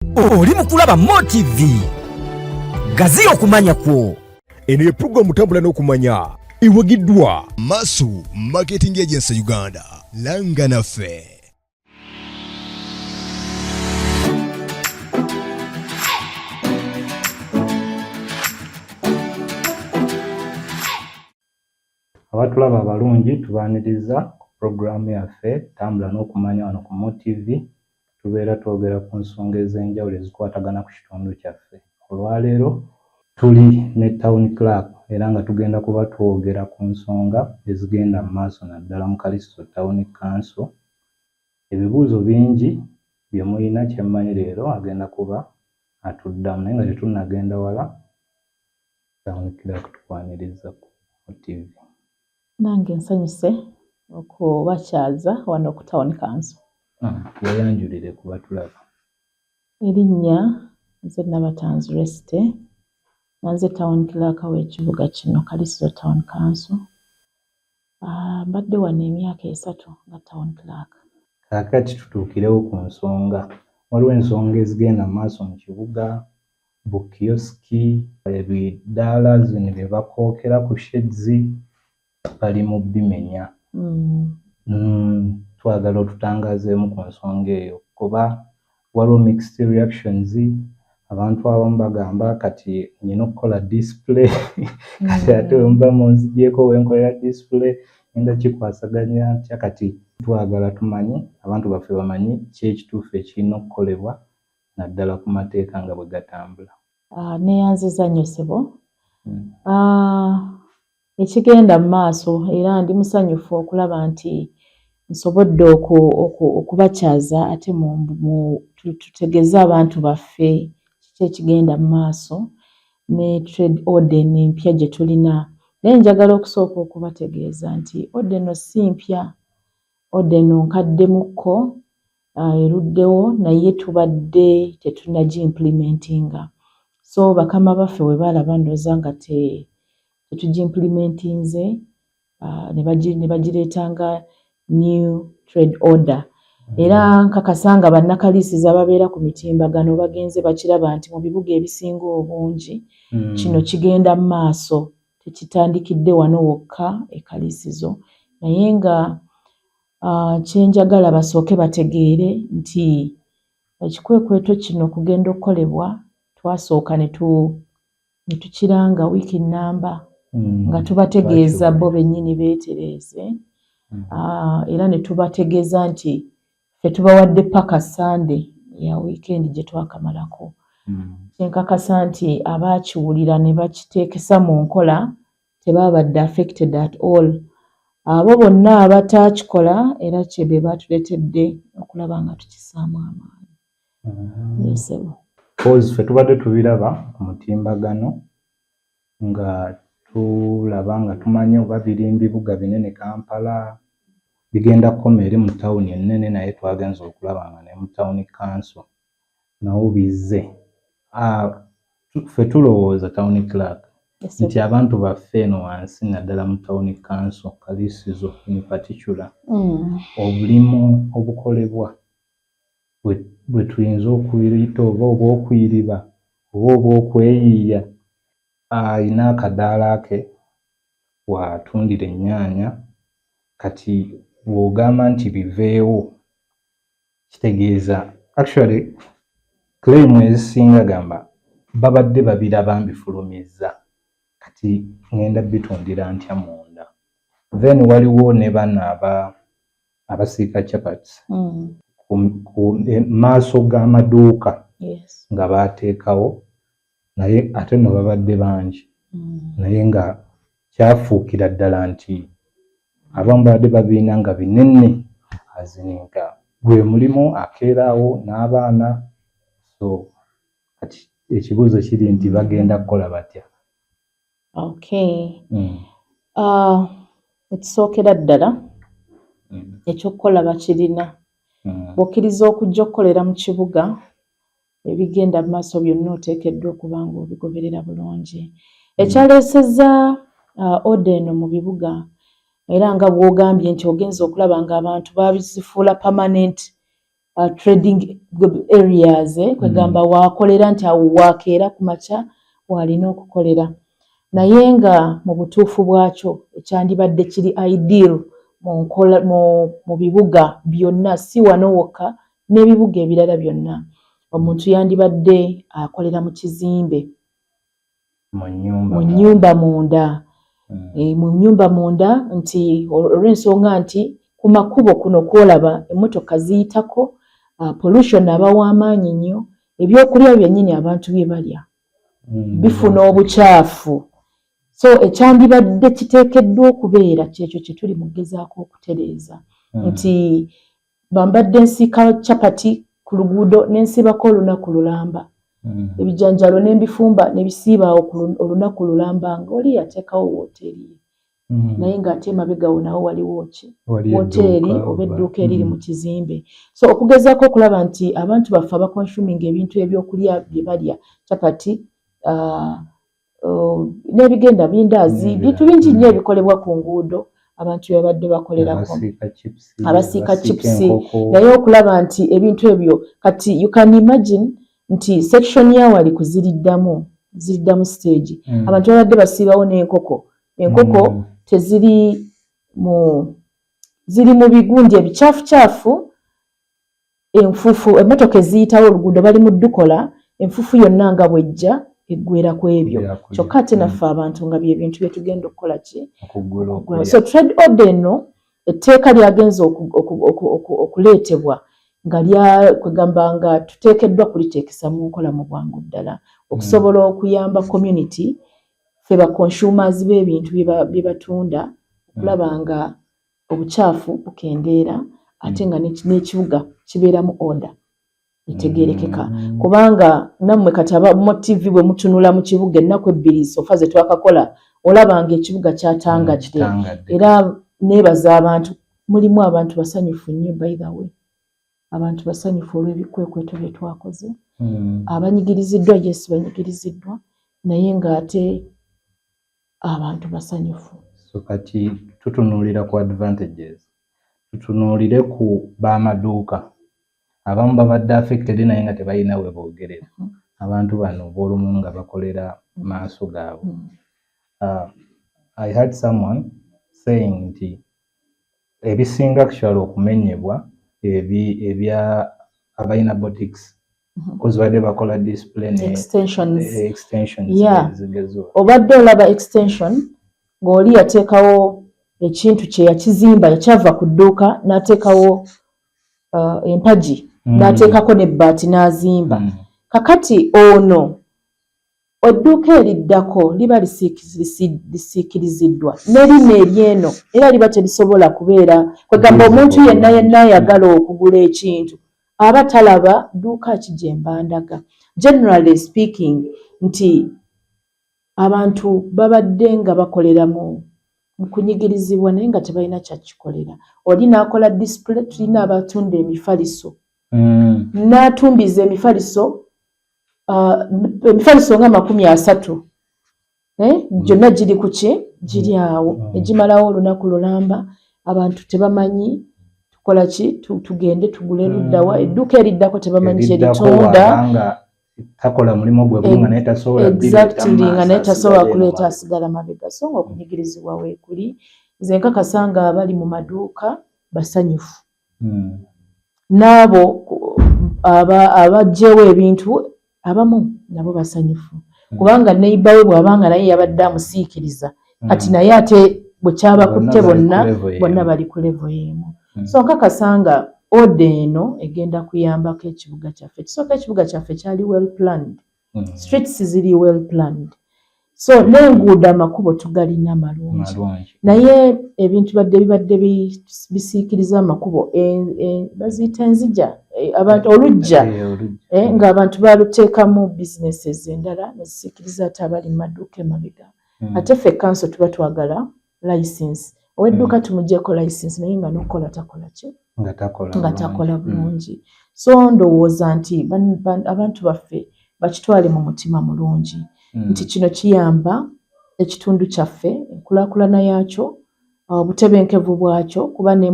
Oli mukulaba Mo TV. Gaziya okumanya kwo. Eno ye programu tambula n'okumanya ewagiddwa Masu Marketing Agency Uganda. Langa naffe. Abatulaba abalungi tubaaniriza ku programu yaffe tambula n'okumanya wano ku Mo TV. Tubeera twogera ku nsonga ez'enjawulo ezikwatagana ku kitundu kyaffe. Olwaleero tuli ne Town Clerk era nga tugenda kuba twogera ku nsonga ezigenda mu maaso naddala mu Kaliso Town Council. Ebibuuzo bingi bye mulina kye mmanyi leero agenda kuba atuddamu naye nga tetunnagenda wala. Town Clerk tukwaniriza ku Mo TV. Nange nsanyuse okubakyaza wano ku Town Council. Weyanjulire ku batulaba. Erinnya nze Nabatanzi Resite, nze Town Clerk w'ekibuga kino Kaliso Town Council. Mbadde wano emyaka 3 nga Town Clerk. Kaakati tutuukirewo ku nsonga. Waliwo ensonga ezigenda mu maaso mu kibuga, bukiyosiki, ebidaala zino bye bakookera ku sheds bali mu bimenya. Twagala otutangaazeemu ku nsonga eyo kuba waliwo mixed reactions. Abantu abamu bagamba kati nina okukola display kati ate mba munzigyeko wenkolera display ngenda kikwasaganya ntya. Kati twagala tumanye, abantu baffe bamanyi ki ekituufu ekirina okukolebwa naddala ku mateeka nga bwe gatambula. Neyanziza nnyo ssebo. Ekigenda mu maaso era ndi musanyufu okulaba nti nsobodde okubakyaza ate tutegeeze abantu baffe kiki ekigenda mu maaso ne trade order empya gye tulina. Naye njagala okusooka okubategeeza nti order eno si mpya, order eno nkaddemukko, eruddewo naye tubadde tetunnagimplementinga. So bakama baffe we balaba ndowooza nga tetugimplementinze ne bagireetanga new trade order. Era nkakasanga bannakaliisiza ababeera ku mitimbagano bagenze bakiraba nti mu bibuga ebisinga obungi kino kigenda mu maaso, tekitandikidde wano wokka ekaliisizo. Naye nga kyenjagala basooke bategeere nti ekikwekweto kino kugenda okukolebwa twasooka ne tukiranga wiiki nnamba nga tubategeeza bo bennyini beetereeze. Era ne tubategeeza nti ffe tubawadde paka Sunday ya weekend gye twakamalako. Kyenkakasa nti abaakiwulira ne bakiteekesa mu nkola tebaabadde affected at all. Abo bonna abataakikola era kye be baatuleetedde okulaba nga tukissaamu amaanyi. Ffe tubadde tubiraba ku mutimbagano nga tulaba nga tumanye oba biri mu bibuga binene Kampala bigenda kukoma eri mu tawuni ennene, naye twagenza okulaba nga ne mu Town Council nawo bizze. Ffe tulowooza Town Clerk nti abantu baffe eno wansi naddala mu Town Council Kaliisizo in particular obulimu obukolebwa bwe tuyinza okuyita oba obw'okuyiriba oba obw'okweyiiya. Alina akadaala ke w'atundira ennyaanya, kati bw'ogamba nti biveewo kitegeeza actually claim ezisinga gamba babadde babiraba mbifulumizza, kati ngenda bitundira ntya munda. Then waliwo ne bano abasiika chapati ku maaso g'amaduuka nga baateekawo, naye ate no babadde bangi naye nga kyafuukira ddala nti abamu babadde babiina nga binene azininka gwe mulimu akeeraawo n'abaana. So kati ekibuuzo kiri nti bagenda kukola batya? Ekisookera ddala ekyokukola bakirina. Bw'okkiriza okujja okukolera mu kibuga ebigenda mu maaso byonna oteekeddwa okuba nga obigoberera bulungi. Ekyaleesezza order eno mu bibuga era nga bw'ogambye nti ogenza okulaba nga abantu babizifuula permanent trading areas kwegamba wakolera nti awo wakeera ku makya walina okukolera naye nga mu butuufu bwakyo ekyandibadde kiri ideal mu bibuga byonna si wano wokka n'ebibuga ebirala byonna omuntu yandibadde akolera mu kizimbe mu nnyumba munda mu nnyumba munda nti olw'ensonga nti ku makubo kuno kwolaba emmotoka ziyitako pollution aba w'amaanyi nnyo ebyokulya byennyini abantu bye balya bifuna obukyafu so ekyandibadde kiteekeddwa okubeera kyekyo kye tuli mu kugezaako okutereeza nti bambadde nsiika capati ku luguudo n'ensibako olunaku lulamba ebijanjalo n'embifumba nebisiibaawo olunaku lulamba ng'oli yateekawo wooteeri naye ng'ate emabega nawo waliwo ki wooteeri oba edduuka eriri mu kizimbe so okugezaako okulaba nti abantu baffe abakonsuming ebintu ebyokulya bye balya capati n'ebigenda bindaazi bintu bingi nnyo ebikolebwa ku nguudo abantu babadde bakolerako abasiika chipusi naye okulaba nti ebintu ebyo kati you can imagine nti section yawali kuziriddamu stage abantu babadde basiibawo n'enkoko ziri mu bigundi ebicaafucaafu enfuufu emmotoka eziyitawo oluguudo bali mu ddukola enfuufu yonna nga bwejja eggwera ku ebyo kyokka ate naffe abantu nga bye bintu bye tugenda okukola ki so trade order eno etteeka lyagenza okuleetebwa nga kwegamba nga tuteekeddwa kuliteekesa mu nkola mu bwangu ddala okusobola okuyamba community ffe ba consumers b'ebintu bye batunda okulaba nga obukyafu bukendeera ate nga n'ekibuga kibeeramu order etegeerekeka kubanga nammwe kati mu TV bwe mutunula mu kibuga ennaku ebbiri sofa ze twakakola olaba nga ekibuga kyatangadde era neebaza abantu mulimu abantu basanyufu nnyo by the way abantu basanyufu olw'ebikwekweto bye twakoze abanyigiriziddwa yes banyigiriziddwa naye ng'ate abantu basanyufu so kati tutunuulira ku advantages tutunuulire ku b'amaduuka abamu babadde affected naye nga tebalina we boogerera abantu bano b'olumu nga bakolera maaso gaabwe I heard someone saying nti ebisinga actually okumenyebwa ebya abalina botics because badde bakola display extensions obadde olaba extension ng'oli yateekawo ekintu kye yakizimba yakyava ku dduuka n'ateekawo empagi n'ateekako n'ebbaati n'azimba kakati ono edduuka eriddako liba lisiikiriziddwa n'erino eryeno era liba terisobola kubeera kwegamba omuntu yenna ayagala okugula ekintu aba talaba dduuka ki gye mbandaga generally speaking nti abantu babadde nga bakolera mu kunyigirizibwa naye nga tebalina kyakikolera oli n'akola display tulina abatunda emifaliso n'atumbiza emifaliso nga 30 gyonna giri ku ki giri awo egimalawo olunaku lulamba abantu tebamanyi tukola ki tugende tugule luddawa edduuka eriddako tebamanyi kyeritunda takola mulimu gwe nga naye tasobola nga naye tasobola kuleeta asigala mabega so nga okunyigirizibwa weekuli nze nkakasa nga abali mu maduuka basanyufu n'abo abagyewo ebintu abamu nabo basanyufu kubanga neighbor we bw'abanga naye yabadde amusiikiriza kati naye ate bwe kyabakutte bonna bali ku level y'emu so nkakasa nga order eno egenda kuyambako ekibuga kyaffe kisooka ekibuga kyaffe kyali well planned streets ziri well planned so n'enguudo amakubo tugalina malungi naye ebintu bibadde bisiikiriza amakubo baziyita enzija abantu olujja ng'abantu baluteekamu businesses endala nezisiikiriza ate abali mu maduuka emabega ate ffe council tuba twagala license ow'edduuka tumugyeko license naye nga n'okola takola ki nga takola bulungi so ndowooza nti abantu baffe bakitwale mu mutima mulungi nti kino kiyamba ekitundu kyaffe enkulaakulana yaakyo obutebenkevu bwakyo kuba ne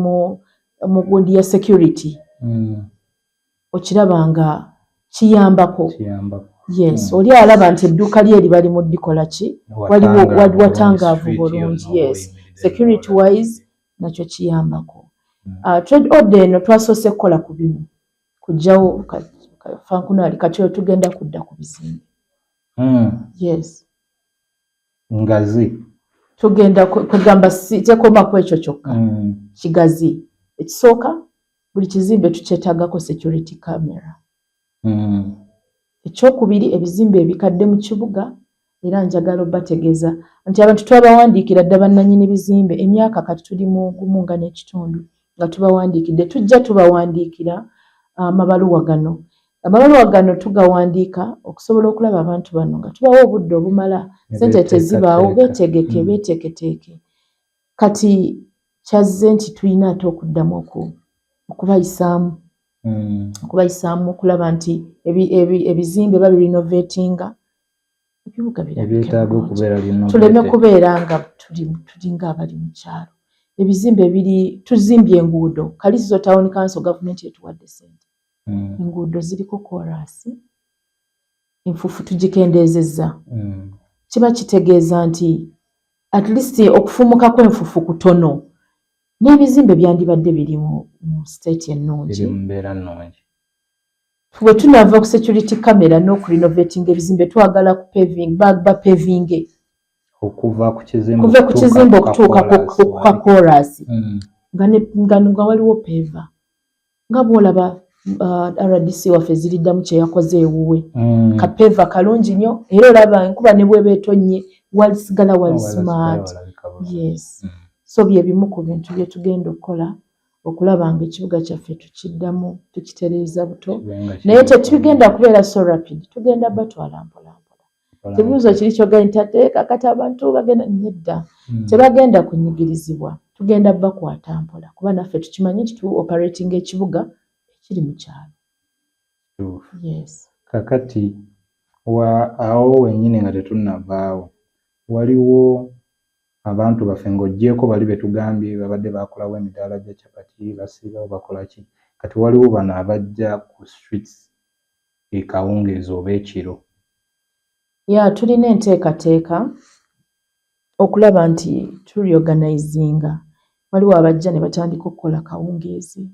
mu gundi ya security okirabanga kiyambako. Yes, oli alaba nti edduuka lye libali mu likola ki, waliwo watangaavu bulungi. Yes, security wise nakyo kiyambako. Trade order eno twasoose kukola ku bino, kujjawo fankunali kati tugenda kudda ku bizimbe. Yes, ngazi tugenda kugamba tekoma ku ekyo kyokka. Kigazi ekisooka buli kizimbe tukyetaagako security camera. Ekyokubiri ebizimbe ebikadde mu kibuga, era njagala obategeeza nti abantu twabawandiikira dda bannannyini bizimbe emyaka kati tuli mu gumu nga n'ekitundu nga tubawandiikidde. Tujja tubawandiikira amabaluwa gano. Amabaluwa gano tugawandiika okusobola okulaba abantu bano nga tubawa obudde obumala, ssente tezibaawo, beetegeketeeke. Kati kyazze nti tulina ate okuddamu okubayisaamu okulaba nti ebizimbe babirinovatinga, ebibuga ebyetaaga okubeera lino tuleme kubeera nga tulinga abali mu kyalo. Ebizimbe tuzimbye enguudo, Kalizo Town Council Government yetuwadde ssente. Enguudo ziriko koraasi, enfufu tugikendeezezza. Kiba kitegeeza nti at least okufumuka kw'enfufu kutono, n'ebizimbe byandibadde biri mu state ennungi. Bwe tunaava ku security camera n'okurinovatinga ebizimbe twagala ku paving, bapavinge okuva ku kizimbe okutuuka ku kakoraasi nga waliwo peva. Nga bw'olaba RDC waffe ziriddamu kye yakoze ewuwe, kapeva kalungi nnyo, era olaba enkuba ne bw'eba etonnye walisigala wali smart. Yes, so bye bimu ku bintu bye tugenda okukola okulaba nga ekibuga kyaffe tukiddamu tukitereeza buto, naye tetugenda kubeera so rapid, tugenda batwala mpola. Kibuuzo kiri kyogera nti kati abantu bagenda nedda, tebagenda kunyigirizibwa, tugenda bakwata mpola kuba naffe tukimanyi nti tu operating ekibuga ekiri mu kyalo. Yes. Kakati awo wennyini nga tetunnavaawo, waliwo abantu baffe ng'oggyeko bali betugambye babadde bakolawo emidaala gya capati basiibawo bakola ki, kati waliwo bano abajja ku streets ekawungeezi oba ekiro. Tulina enteekateeka okulaba nti tureorganizinga. Waliwo abajja ne batandika okukola kawungeezi.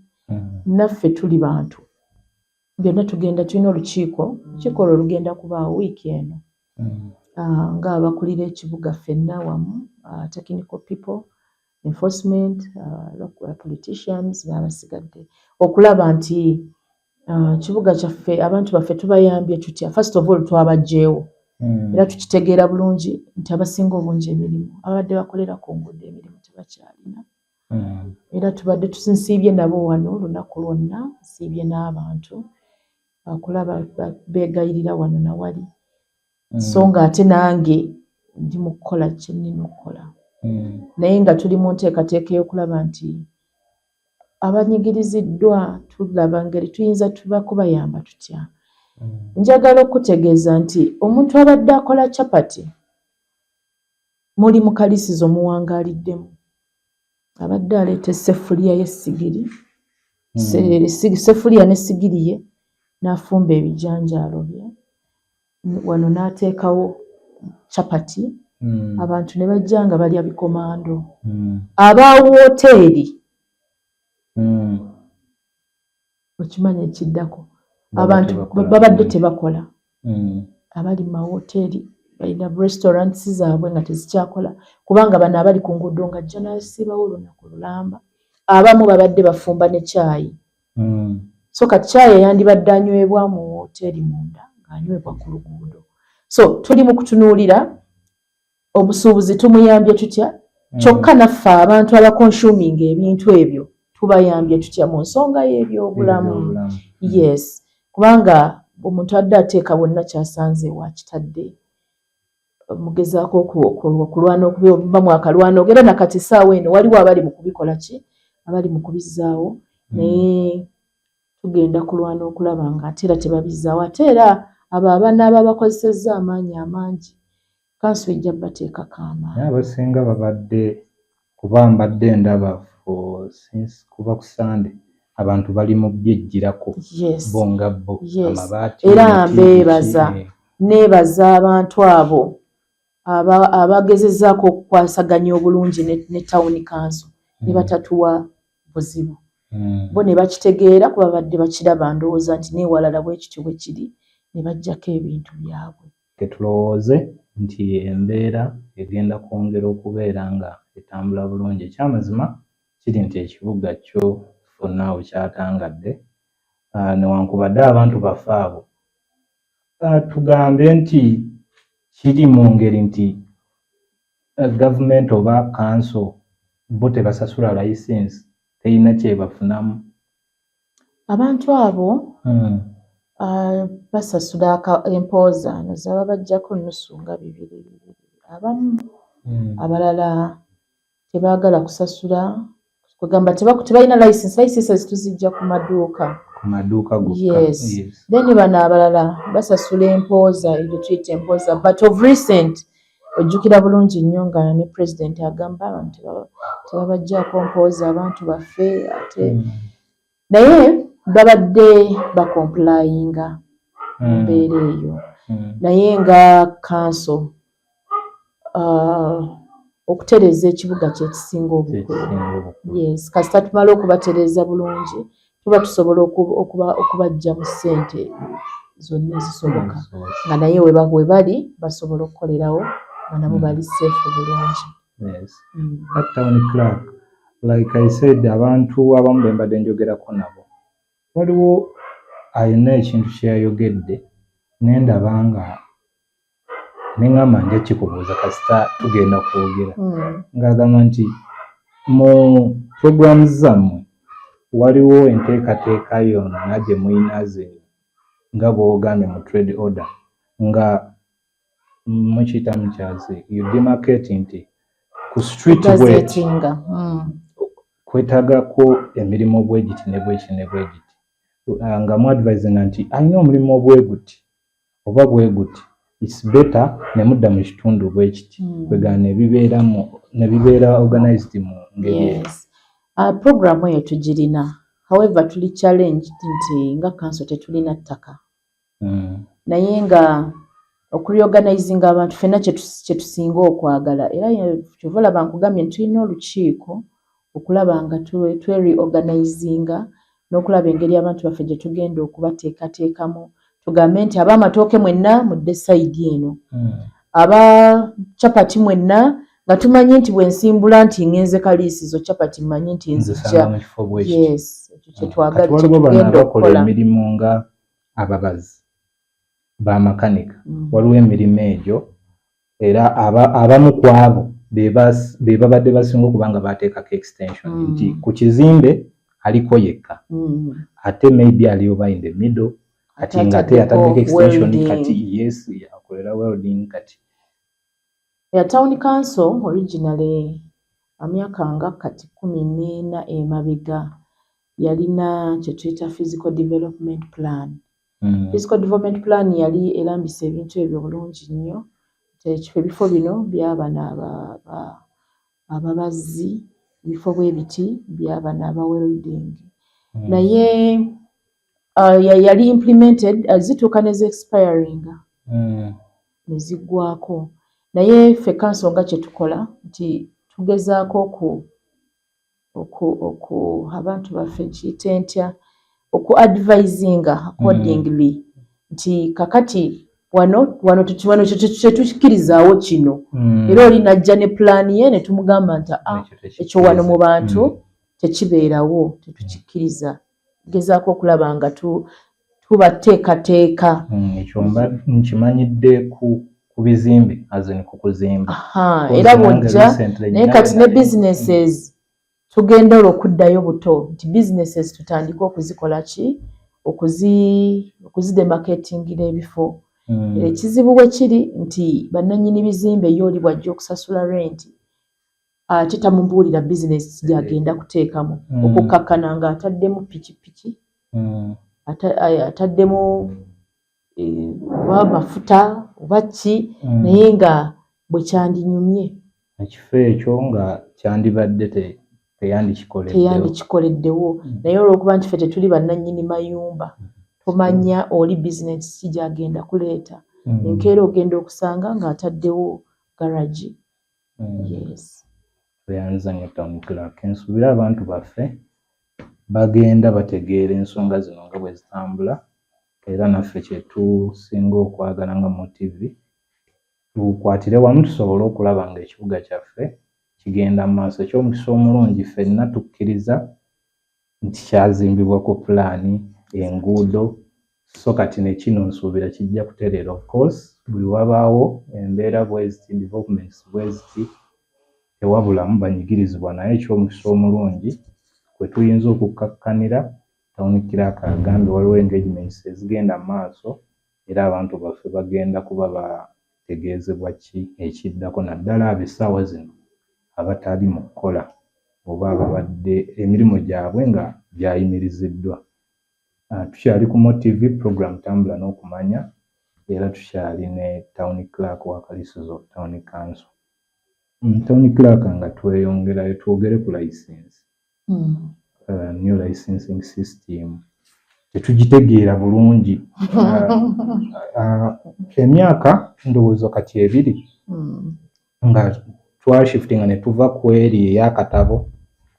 Naffe tuli bantu byonna tugenda, tulina olukiiko olwo lugenda kubaawo wiiki eno, ng'abakulira ekibuga ffenna wamu, technical people, enforcement, politicians n'abasigadde, okulaba nti kibuga kyaffe abantu baffe tubayambye tutya. First of all twabagyewo, era tukitegeera bulungi nti abasinga obungi emirimu abadde bakolera ku nguudo emirimu tebakyalina. Era tubadde tusinsiibye nabo wano olunaku lwonna, nsiibye n'abantu okulaba beegayirira wano na wali. So nga ate nange ndi mu kukola kye nnina okukola. Naye nga tuli mu nteekateeka y'okulaba nti abanyigiriziddwa tulaba ngeri tuyinza kubayamba tutya. Njagala okutegeeza nti omuntu abadde akola capati muli mu kalisizo muwangaaliddemu. Abadde aleeta esseffuliya y'essigiri, esseffuliya n'essigiri ye n'afumba ebijanjaalo bye, wano n'ateekawo capati, abantu ne bajja nga balya bikomando. Aba wooteeri okimanya ekiddako, abantu babadde tebakola. Abali mu mahooteeri balina restaurants zaabwe nga tezikyakola, kubanga bano abali ku nguudo nga ajja n'asiibawo olunaku lulamba. Abamu babadde bafumba ne caayi. So kati caayi eyandibadde anywebwa mu wooteeri munda ng'anywebwa ku luguudo. So tuli mu kutunuulira obusuubuzi tumuyambye tutya, kyokka naffe abantu abakonsuminga ebintu ebyo tubayambye tutya mu nsonga y'ebyobulamu. Yes, kubanga omuntu adde ateeka bonna kyasanze wakitadde. Mugezaako okulwana okuba mwakalwana ogera nakati ssaawa eno waliwo abali mu kubikola ki, abali mu kubizzaawo, naye tugenda kulwana okulaba nga ate era tebabizzaawo. Ate era abo abanaaba bakozesezza amaanyi amangi, kanso ejja bateekako amaanyi. Abasinga babadde kuba mbadde ndaba kuva ku Sande abantu bali mu byejjirako bonga bo amabaati era mbeebaza neebaza abantu abo abagezezaako okukwasaganya obulungi ne town council ne batatuwa buzibu bo ne bakitegeera kuba badde bakiraba ndowooza nti neewalala bwekityo bwe kiri ne bajjako ebintu byabwe. Tulowooze nti embeera egenda kwongera okubeera nga etambula bulungi. Ekyamazima kiri nti ekibuga kyo fonna kyatangadde newankubadde abantu baffe abo tugambe nti kiri mu ngeri nti gavumenti oba council bo tebasasula license terina kyebafunamu. Abantu abo basasula empooza nazaba bajjako nnusu nga 200 abamu abalala tebaagala kusasula kugamba tebalina license tuzijja ku maduuka gokka. Then bano abalala basasula empooza ebyo tuyita empooza but of recent ojjukira bulungi nnyo nga ne president agamba abantu tebabajjaako mpooza abantu baffe ate naye babadde bakomplayinga mbeera eyo naye nga council okutereeza ekibuga kyekisinga obukulu. Kasita tumala okubatereeza bulungi tuba tusobola okubajja mu ssente zonna ezisoboka nga naye we bali basobola okukolerawo nga nabo bali safe bulungi. At town clerk, like I said, abantu abamu be mbadde njogerako nabo waliwo alina ekintu kyeyayogedde nendaba nga neŋŋamba nja kikubuuza kasita tugenda kwogera ng'agamba nti mu programs zammwe waliwo enteekateeka yonna gye muyina nga bw'ogambye mu trade order nga mukiyita mukyazi you demarcate nti ku street bweti kwetaagako emirimu bwegiti ne bweki ne bwegiti nga mu advisinga nti alina omulimu obweguti oba bweguti it's better ne mudda mu kitundu bwekiti kwegana ne bibeera organized mu ngeri. Programu eyo tugirina however tuli challenged nti nga council tetulina ttaka naye nga okureorganizinga abantu ffenna kyetusinga okwagala era kyova olaba nkugambye nti tulina olukiiko okulaba nga twereorganizinga n'okulaba engeri abantu baffe gye tugenda okubateekateekamu tugambe nti ab'amatooke mwenna mudde sayidi eno aba capati mwenna nga tumanyi nti bwensimbula nti ngenze kaliisizo capati mmanyi nti nzijja ekyo kyetwagala kyetugenda okukola. Emirimu nga ababazi bamakanika waliwo emirimu egyo era abamu ku abo be babadde basinga okuba nga bateekako extension nti ku kizimbe aliko yekka ate maybe ali oba in the middle kati nga ate ataddeko extension kati akolera welding kati. Town council originally amyaka nga kati 14 emabega yalina kyetuyita physical development plan. Physical development plan yali erambisa ebintu ebyo bulungi nnyo ebifo bino by'abana ababazi ebifo bw'ebiti by'abana aba welding naye yali implemented zituuka ne expiring ne ziggwako naye ffe council nga kyetukola nti tugezaako abantu baffe kiyite ntya oku-advisinga accordingly nti kakati wano tetukikirizaawo kino era oli najja ne pulaani ye ne tumugamba nti ekyo wano mu bantu tekibeerawo tetukikkiriza tugezaako okulaba nga tubateekateeka. Ekyo nkimanyidde ku bizimbe azini ku kuzimba era bw'ojja naye kati ne businesses tugenda olw'okuddayo buto nti businesses tutandike okuzikola ki okuzidemarketingira ebifo. Ekizibu bwe kiri nti bannannyini bizimbe ye oli bw'ajja okusasula renti ate tamubuulira bizinesi gy'agenda kuteekamu okukkakkana nga ataddemu pikipiki ataddemu oba mafuta oba ki naye nga bwe kyandinyumye ekifo ekyo nga kyandibadde teyandikikoleddewo naye olw'okuba nti ffe tetuli bannannyini mayumba tomanya oli bizinesi ki gy'agenda kuleeta enkeera ogenda okusanga ng'ataddewo garagi. Yes. Tuyanza nnyo Town Clerk. Nsuubira abantu baffe bagenda bategeera ensonga zino nga bwe zitambula era naffe kye tusinga okwagala nga mu TV tukwatire wamu tusobole okulaba ng'ekibuga kyaffe kigenda mu maaso. Eky'omukisa omulungi ffenna tukkiriza nti kyazimbibwa ku pulaani enguudo so kati ne kino nsuubira kijja kutereera. Of course buli wabaawo embeera bweziti developments bweziti tewabulamu banyigirizibwa naye eky'omukisa omulungi kwe tuyinza okukakkanira Town Clerk agambye waliwo engagements ezigenda mu maaso era abantu baffe bagenda kuba bategeezebwa ki ekiddako naddala ab'essaawa zino abatali mu kukola oba ababadde emirimu gyabwe nga gyayimiriziddwa. Tukyali ku MoTV program Tambula n'Okumanya era tukyali ne Town Clerk wa Kaliisizo of Town Council. Town Clerk nga tweyongerayo twogere ku license. New licensing system tetugitegeera bulungi. Emyaka ndowooza kati 2 nga twashiftinga ne tuva ku eri ey'akatabo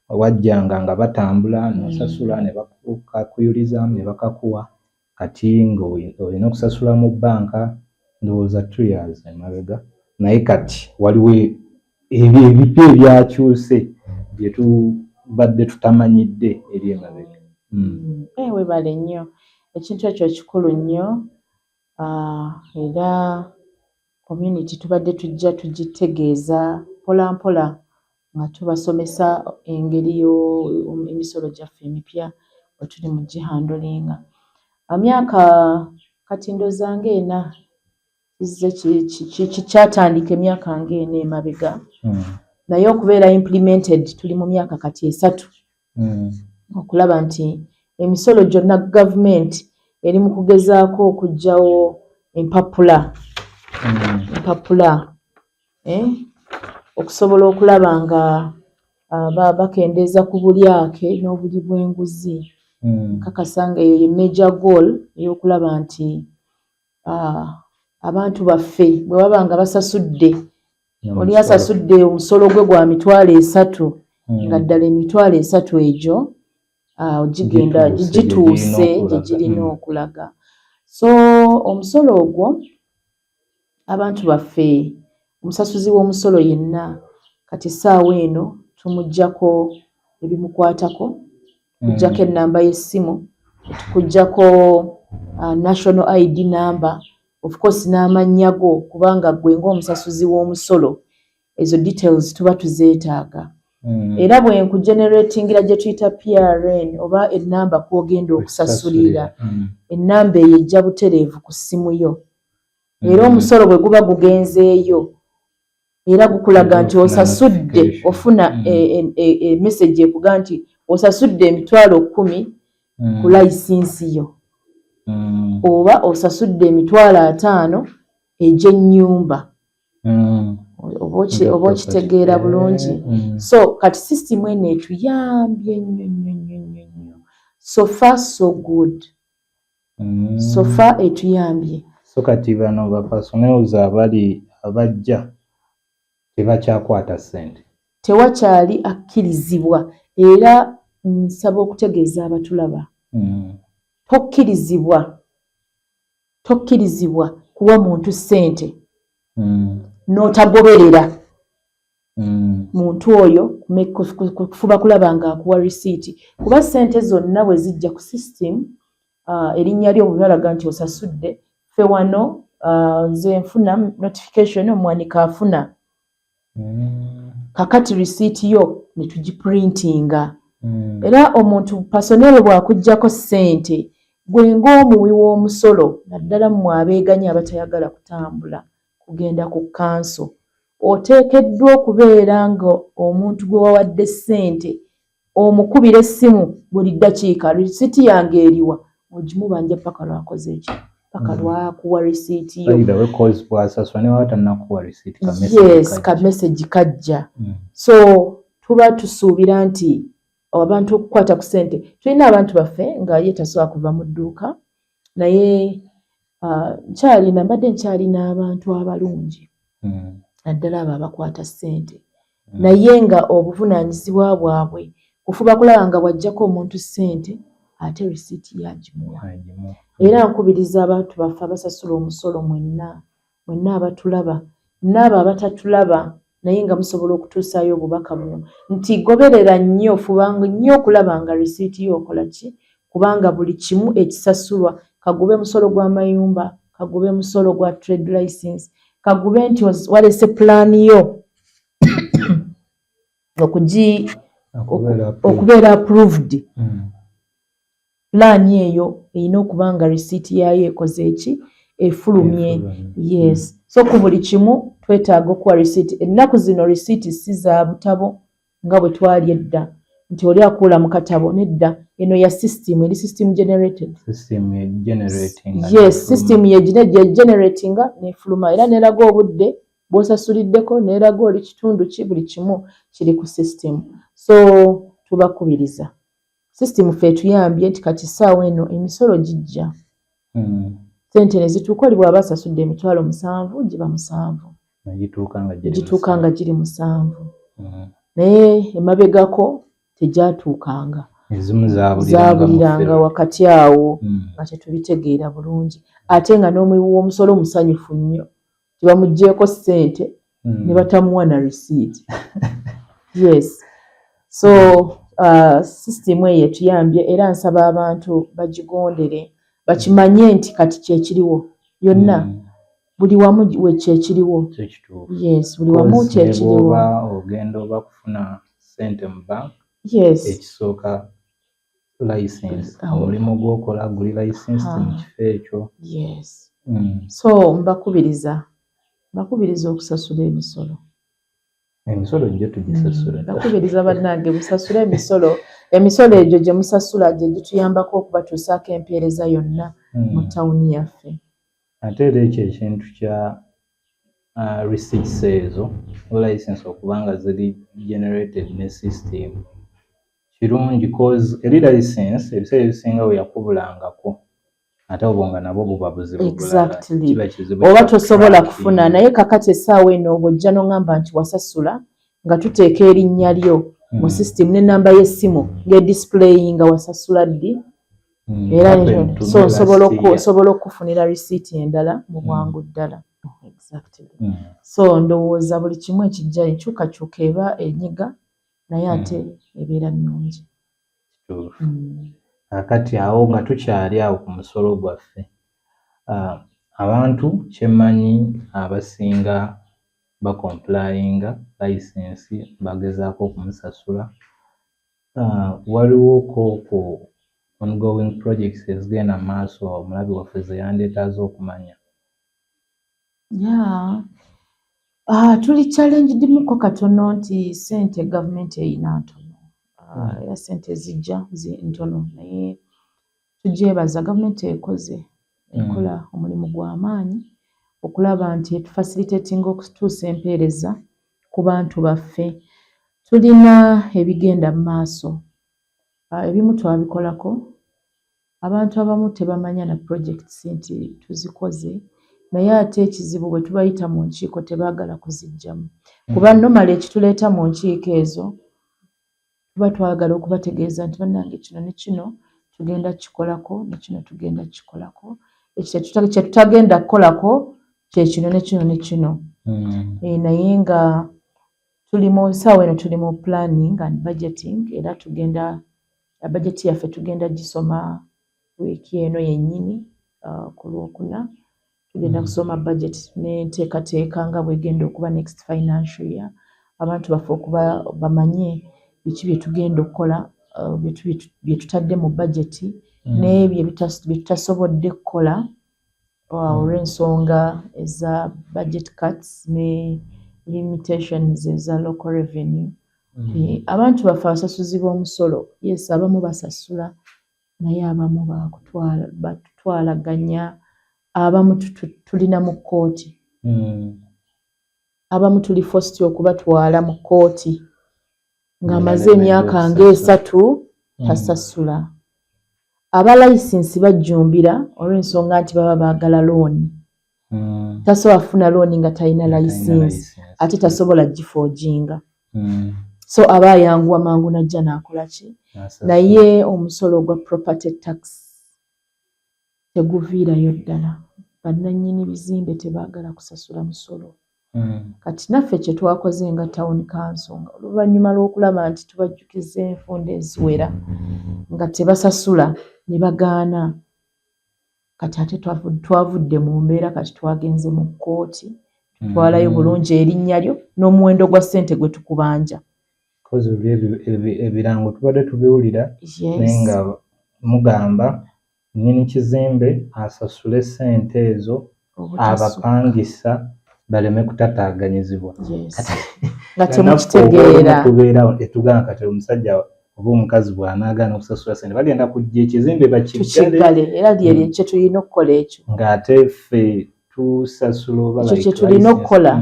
wajjanga nga batambula n'osasula ne bakakuyulizaamu ne bakakuwa kati ng'olina okusasula mu bbanka ndowooza 2 years emabega naye kati waliwo ebipya ebyakyuse bye tubadde tutamanyidde eri emabega. Webale nnyo ekintu ekyo kikulu nnyo era community tubadde tujja tugitegeeza mpola mpola nga tubasomesa engeri emisolo gyaffe emipya bwe tuli mu gihandolinga. Myaka kati ndowooza ng'ena kyatandika emyaka ng'ena emabega naye okubeera implemented tuli mu myaka kati 3 okulaba nti emisolo gyonna gavumenti eri mu kugezaako okuggyawo empapula okusobola okulaba nga bakendeeza ku bulyake n'obuli bw'enguzi. Kakasanga eyo ye major goal ey'okulaba nti abantu baffe bwe baba nga basasudde oli asasudde omusolo gwe gwa $3 nga ddala $3 egyo gigenda gituuse gye girina okulaga. So omusolo ogwo abantu baffe omusasuzi w'omusolo yenna kati essaawa eno tumuggyako ebimukwatako tujjako ennamba y'essimu tukuggyako national ID number of course n'amannya go kubanga gwe ng'omusasuzi w'omusolo ezo details tuba tuzeetaaga. Era bwe nkugeneratingira gye tuyita PRN oba ennamba kw'ogenda okusasulira ennamba eyo ejja butereevu ku ssimu yo era omusolo bwe guba gugenzeeyo era gukulaga nti osasudde ofuna message ekuga nti osasudde $10,000 ku licensi yo oba osasudde $50,000 egy'ennyumba oba okitegeera bulungi. So kati system eno etuyambye nnyo so far so good so far etuyambye. So kati bano ba personnels abajja tebakyakwata ssente tewakyali akkirizibwa era nsaba okutegeeza abatulaba tokkirizibwa kuwa muntu ssente n'otagoberera muntu oyo kufuba kulaba nga akuwa risiiti kuba ssente zonna bwe zijja ku system erinnya lyo bwebalaga nti osasudde ffe wano nze nfuna notification omuwanika afuna kakati risiiti yo ne tugiprintinga era omuntu pasonero bw'akuggyako ssente gwe ng'omuwi w'omusolo naddala mmwe abeeganya abatayagala kutambula kugenda ku kanso oteekeddwa okubeera nga omuntu gwe wawadde ssente omukubira essimu buli ddakiika risiiti yange eriwa ogimubanja paka lwakoze eki paka lwakuwa risiiti yo. Yes, ka message kajja. So tuba tusuubira nti abantu okukwata ku ssente tulina abantu baffe nga ye tasobola kuva mu dduuka naye mbadde nkyalina abantu abalungi naddala abo abakwata ssente naye nga obuvunaanyizibwa bwabwe kufuba kulaba nga bw'aggyako omuntu ssente ate risiiti yagimuwa. Era nkubiriza abantu baffe abasasula omusolo mwenna abatulaba n'abo abatatulaba naye nga musobola okutuusaayo obubaka buno nti goberera nnyo fubanga nnyo okulaba nga risiiti yo okola ki kubanga buli kimu ekisasulwa kagube musolo gw'amayumba kagube musolo gwa trade license kagube nti walese pulaani yo okubeera approved pulaani eyo erina okuba nga risiiti yayo ekoze eki efulumye. Yes, so ku buli kimu twetaaga okuwa risiiti. Ennaku zino risiiti si za butabo nga bwe twali edda nti oli akuula mu katabo nedda eno ya system eri system generated. Yes, system ye generatinga nefuluma era neraga obudde bw'osasuliddeko neraga oli kitundu ki buli kimu kiri ku system. So tubakubiriza system ffe tuyambye nti kati ssaawa eno emisolo gijja ssente ne zituuka oli bw'aba asasudde emitwalo 7 giba 7 gituuka nga giri 7 naye emabegako tegyatuukanga zaabuliranga wakati awo nga tetubitegeera bulungi ate nga n'omuwi w'omusolo musanyufu nnyo tebamuggyeko ssente ne batamuwa na risiiti. Yes, so sisitimu eyo etuyambye era nsaba abantu bagigondere bakimanye nti kati kyekiriwo yonna buli wamu kyekiriwo. Yes, buli wamu kyekiriwo. Ogenda oba kufuna ssente mu bank ekisooka license omulimu gw'okola guli license mu kifo ekyo. Yes. So mbakubiriza okusasula emisolo. Emisolo gye tugisasula. Mbakubiriza bannange musasule emisolo egyo gye musasula gye gituyambako okubatuusaako empeereza yonna mu tawuni yaffe. Ate era ekyo ekintu kya receipts ezo license okuba nga ziri generated ne system kirungi cause eri license ebiseera ebisinga we yakubulangako ate obwo nga nabwo buba buzibu oba tosobola kufuna naye kakati essaawa eno bw'ojja n'oŋŋamba nti wasasula nga tuteeka erinnya lyo mu system n'ennamba y'essimu ng'edisplay nga wasasula ddi era so nsobola okufunira risiiti endala mu bwangu ddala. So ndowooza buli kimu ekijja enkyukakyuka eba enyiga naye ate ebeera nnungi. Akati awo nga tukyali awo ku musolo gwaffe abantu kyemmanyi abasinga bakomplayinga license bagezaako okumusasula waliwo ku ongoing projects ezigenda mu maaso omulabi waffe ze yandeetaaze okumanya. Tuli challenged muko katono nti ssente gavumenti eyina ntono era ssente zijja ntono naye tugyebaza gavumenti ekola omulimu gw'amaanyi okulaba nti etufacilitatinga okutuusa empeereza ku bantu baffe. Tulina ebigenda mu maaso ebimu twabikolako abantu abamu tebamanya na projects nti tuzikoze naye ate ekizibu bwe tubayita mu nkiiko tebaagala kuzijjamu kuba normally ekituleeta mu nkiiko ezo tuba twagala okubategeeza nti bannange kino ne kino tugenda kikolako ne kino tugenda kikolako ekyo kye tutagenda kukolako kye kino ne kino ne kino naye nga tuli mu ssaawa eno tuli mu planning and budgeting era tugenda budget yaffe tugenda gisoma wiiki eno yennyini ku Lwokuna tugenda kusoma budget n'enteekateeka nga bw'egenda okuba next financial year abantu baffe okuba bamanye biki bye tugenda okukola bye tutadde mu budget n'ebyo bye tutasobodde kukola olw'ensonga eza budget cuts ne limitations eza local revenue. Abantu baffe abasasuzi b'omusolo yes abamu basasula naye abamu batutwalaganya abamu tulina mu kkooti abamu tuli forced okubatwala mu kkooti ng'amaze emyaka ng'esatu tasasula. Aba license bajjumbira olw'ensonga nti baba baagala looni. Tasobola kufuna looni nga talina license ate tasobola gifoojinga. So aba ayanguwa mangu najja n'akola ki? Naye omusolo gwa property tax teguviirayo ddala. Bannannyini bizimbe tebaagala kusasula musolo. Kati naffe kye twakoze nga town council oluvannyuma lw'okulaba nti tubajjukiza enfunda eziwera nga tebasasula ne bagaana. Kati ate twavudde mu mbeera kati twagenze mu kkooti tutwalayo bulungi erinnya lyo n'omuwendo gwa ssente gwe tukubanja. Kozi ebirango tubadde tubiwulira naye nga mugamba nnyini kizimbe asasule ssente ezo abapangisa baleme kutataaganyizibwa. Nga temukitegeera tubeera etugamba kati omusajja oba omukazi bw'anaagaana okusasula ssente bagenda kujja ekizimbe bakiggale era lyeryo kye tulina okukola ekyo ng'ate ffe tusasula oba ekyo kye tulina okukola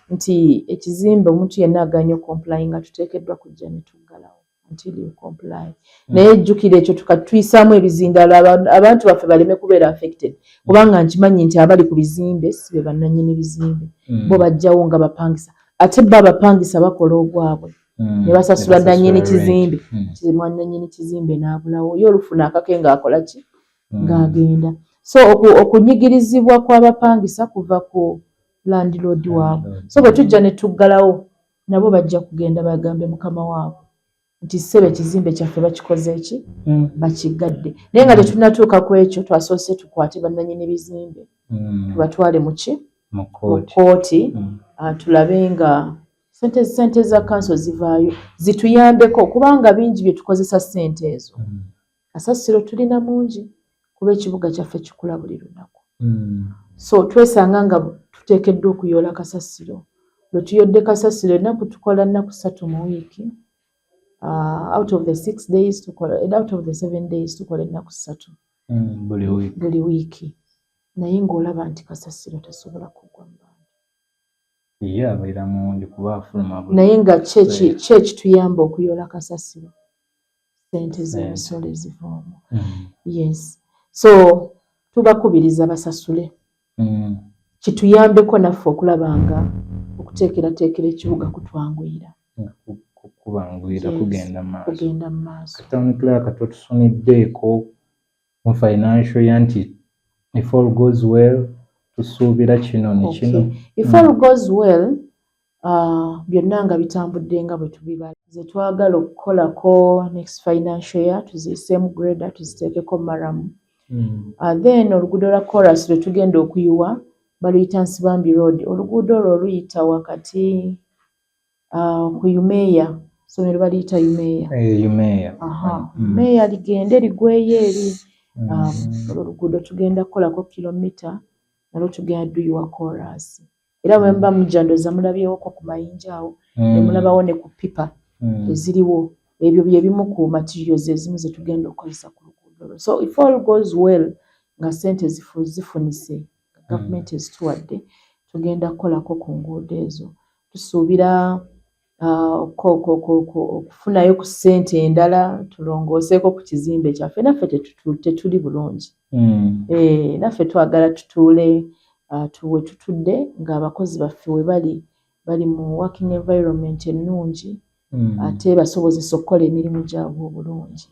nti ekizimbe omuntu yenna aganya okompulayi nga tuteekeddwa kujja ne tuggalawo until you comply. Naye ejjukira ekyo tukatuyisaamu ebizindalo abantu baffe baleme kubeera affected kubanga nkimanyi nti abali ku bizimbe si be bannannyini bizimbe bo bajjawo nga bapangisa ate bo abapangisa bakola ogwabwe ne basasula nannyini kizimbe mwanannyini kizimbe n'abulawo ye olufuna akake ng'akola ki ng'agenda. So okunyigirizibwa kw'abapangisa kuva ku landlord waabwe. So bwe tujja ne tuggalawo nabo bajja kugenda bagambe mukama waabwe nti ssebe ekizimbe kyaffe bakikoze eki bakiggadde. Naye nga tetunnatuuka ku ekyo twasoose tukwate bannannyini bizimbe tubatwale mu ki mu kkooti tulabe nga ssente za kanso zivaayo zituyambeko kubanga bingi bye tukozesa ssente ezo. Kasasiro tulina mungi kuba ekibuga kyaffe kikula buli lunaku. So twesanga nga tuteekeddwa okuyoola kasasiro. Lwe tuyodde kasasiro ennaku tukola nnaku 3 mu wiiki. Out of the 6 days out of the 7 days tukola ennaku 3 buli wiiki. Naye ng'olaba nti kasasiro tasobola kugwa mu bantu. Naye nga kyekituyamba okuyoola kasasiro ssente z'emisolo ezivaamu. Yes. So tubakubiriza basasule. Kituyambeko naffe okulaba nga okuteekerateekera ekibuga kutwanguyira. Kubanguyira kugenda mu maaso. Town clerk totusoneddeeko mu financial year nti if all goes well tusuubira kino ne kino. If all goes well byonna nga bitambudde nga bwe tubibala. Ze twagala okukolako next financial year tuziyiseemu grader tuziteekeko maramu. Then oluguudo lwa chorus lwe tugenda okuyiwa baluyita Nsibambi Road. Oluguudo olwo luyita wakati ku Umeya. Somero baliyita Umeya. Umeya ligende ligweyo eri. Oluguudo tugenda kukolako kilomita nalwo tugenda duyiwa chorus. Era bwe mba mujandoza mulabyewoko ku mayinja awo ne mulabawo ne ku pipa eziriwo. Ebyo bye bimu ku materials ezimu ze tugenda okukozesa ku luguudo. So if all goes well nga ssente zifunise government ezituwadde tugenda kukolako ku nguudo ezo. Tusuubira okufunayo ku ssente endala tulongooseeko ku kizimbe kyaffe. Naffe tetuli bulungi. Naffe twagala tutuule we tutudde ng'abakozi baffe we bali mu working environment ennungi ate basobozesa okukola emirimu gyabwe obulungi.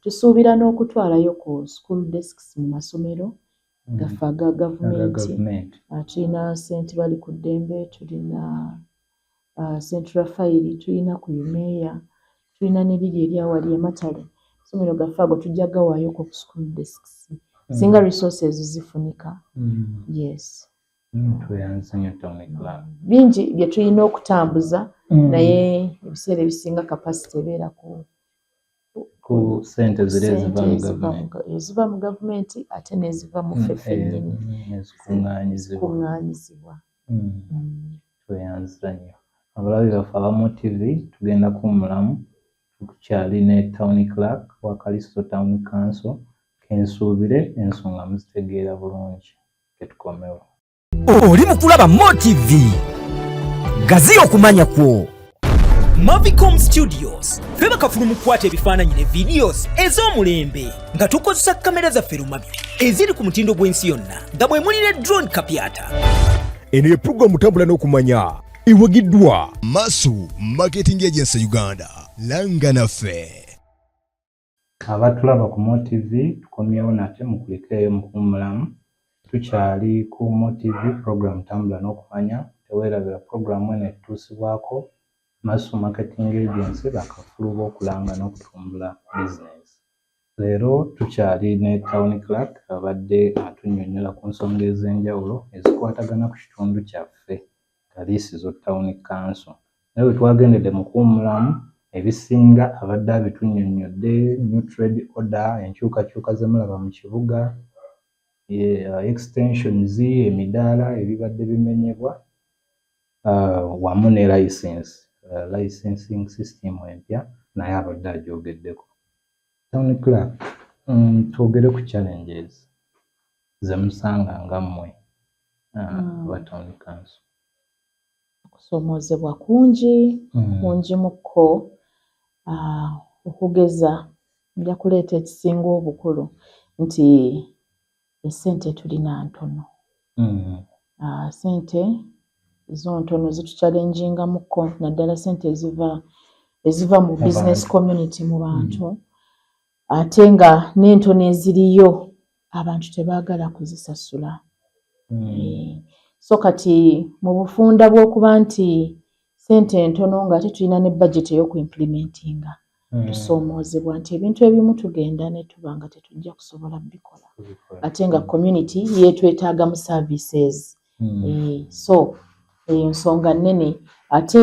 Tusuubira n'okutwalayo ku school desks mu masomero gaffe aga gavumenti. Tulina St. Bali ku Ddembe, tulina Central Fire, tulina ku Umeya, tulina n'ebiri eryawali Matale. Somero gaffe ago tujja gawaayo ku school desks. Singa resources zifunika. Yes. Bingi bye tulina okutambuza naye ebiseera ebisinga capacity ebeera ku ssente zire eziva mu gavumenti ate n'eziva mu ffe ffennyini ezikuŋŋaanyizibwa. Tweyanzira nnyo. Abalabi baffe abamu TV tugenda kuwummulamu tukyali ne town clerk wa Kalisto Town Council kensuubire ensonga muzitegeera bulungi ketukomewo. Oli mu kulaba Mo TV. Gaziya okumanya kwo. Mavicom Studios ffe bakafulu mu kukwata ebifaananyi ne videos ez'omulembe nga tukozesa kamera zaffe lumabiri eziri ku mutindo gw'ensi yonna nga bwe muli ne drone kapyata. Eno ye pulogulaamu tambula n'okumanya ewagiddwa Masu Marketing Agency Uganda. Langa naffe. Abatulaba ku MoTV tukomyewo nate mu kulikayo mu kumulamu. Tukyali ku MoTV program tambula n'okumanya. Teweerabira program eno etuusibwako Masu Marketing Agency bakafulu b'okulanga n'okutumbula business. Leero tukyali ne Town Clerk abadde atunnyonnyola ku nsonga ez'enjawulo ezikwatagana ku kitundu kyaffe Kaliisi zo Town Council. Naye bwe twagendedde mu kuwummulamu ebisinga abadde abitunnyonnyodde new trade order, enkyukakyuka ze mulaba mu kibuga, extensions, emidaala ebibadde bimenyebwa, wamu ne licensing system empya naye abadde agyogeddeko. Town Clerk, twogere ku challenges ze musanga nga mmwe aba Town Council. Okusomoozebwa kungi mukko, okugeza nja kuleeta ekisinga obukulu nti esente tulina ntono. Sente zo ntono zituchallenginga mukko, naddala sente eziva mu business community mu bantu, ate nga n'entono eziriyo abantu tebaagala kuzisasula. So kati mu bufunda bw'okuba nti sente ntono nga ate tulina ne budget ey'okuimplementinga, tusoomoozebwa nti ebintu ebimu tugenda ne tuba nga tetujja kusobola kubikola, ate nga community yeetwetaaga mu services. So eyo nsonga nnene. Ate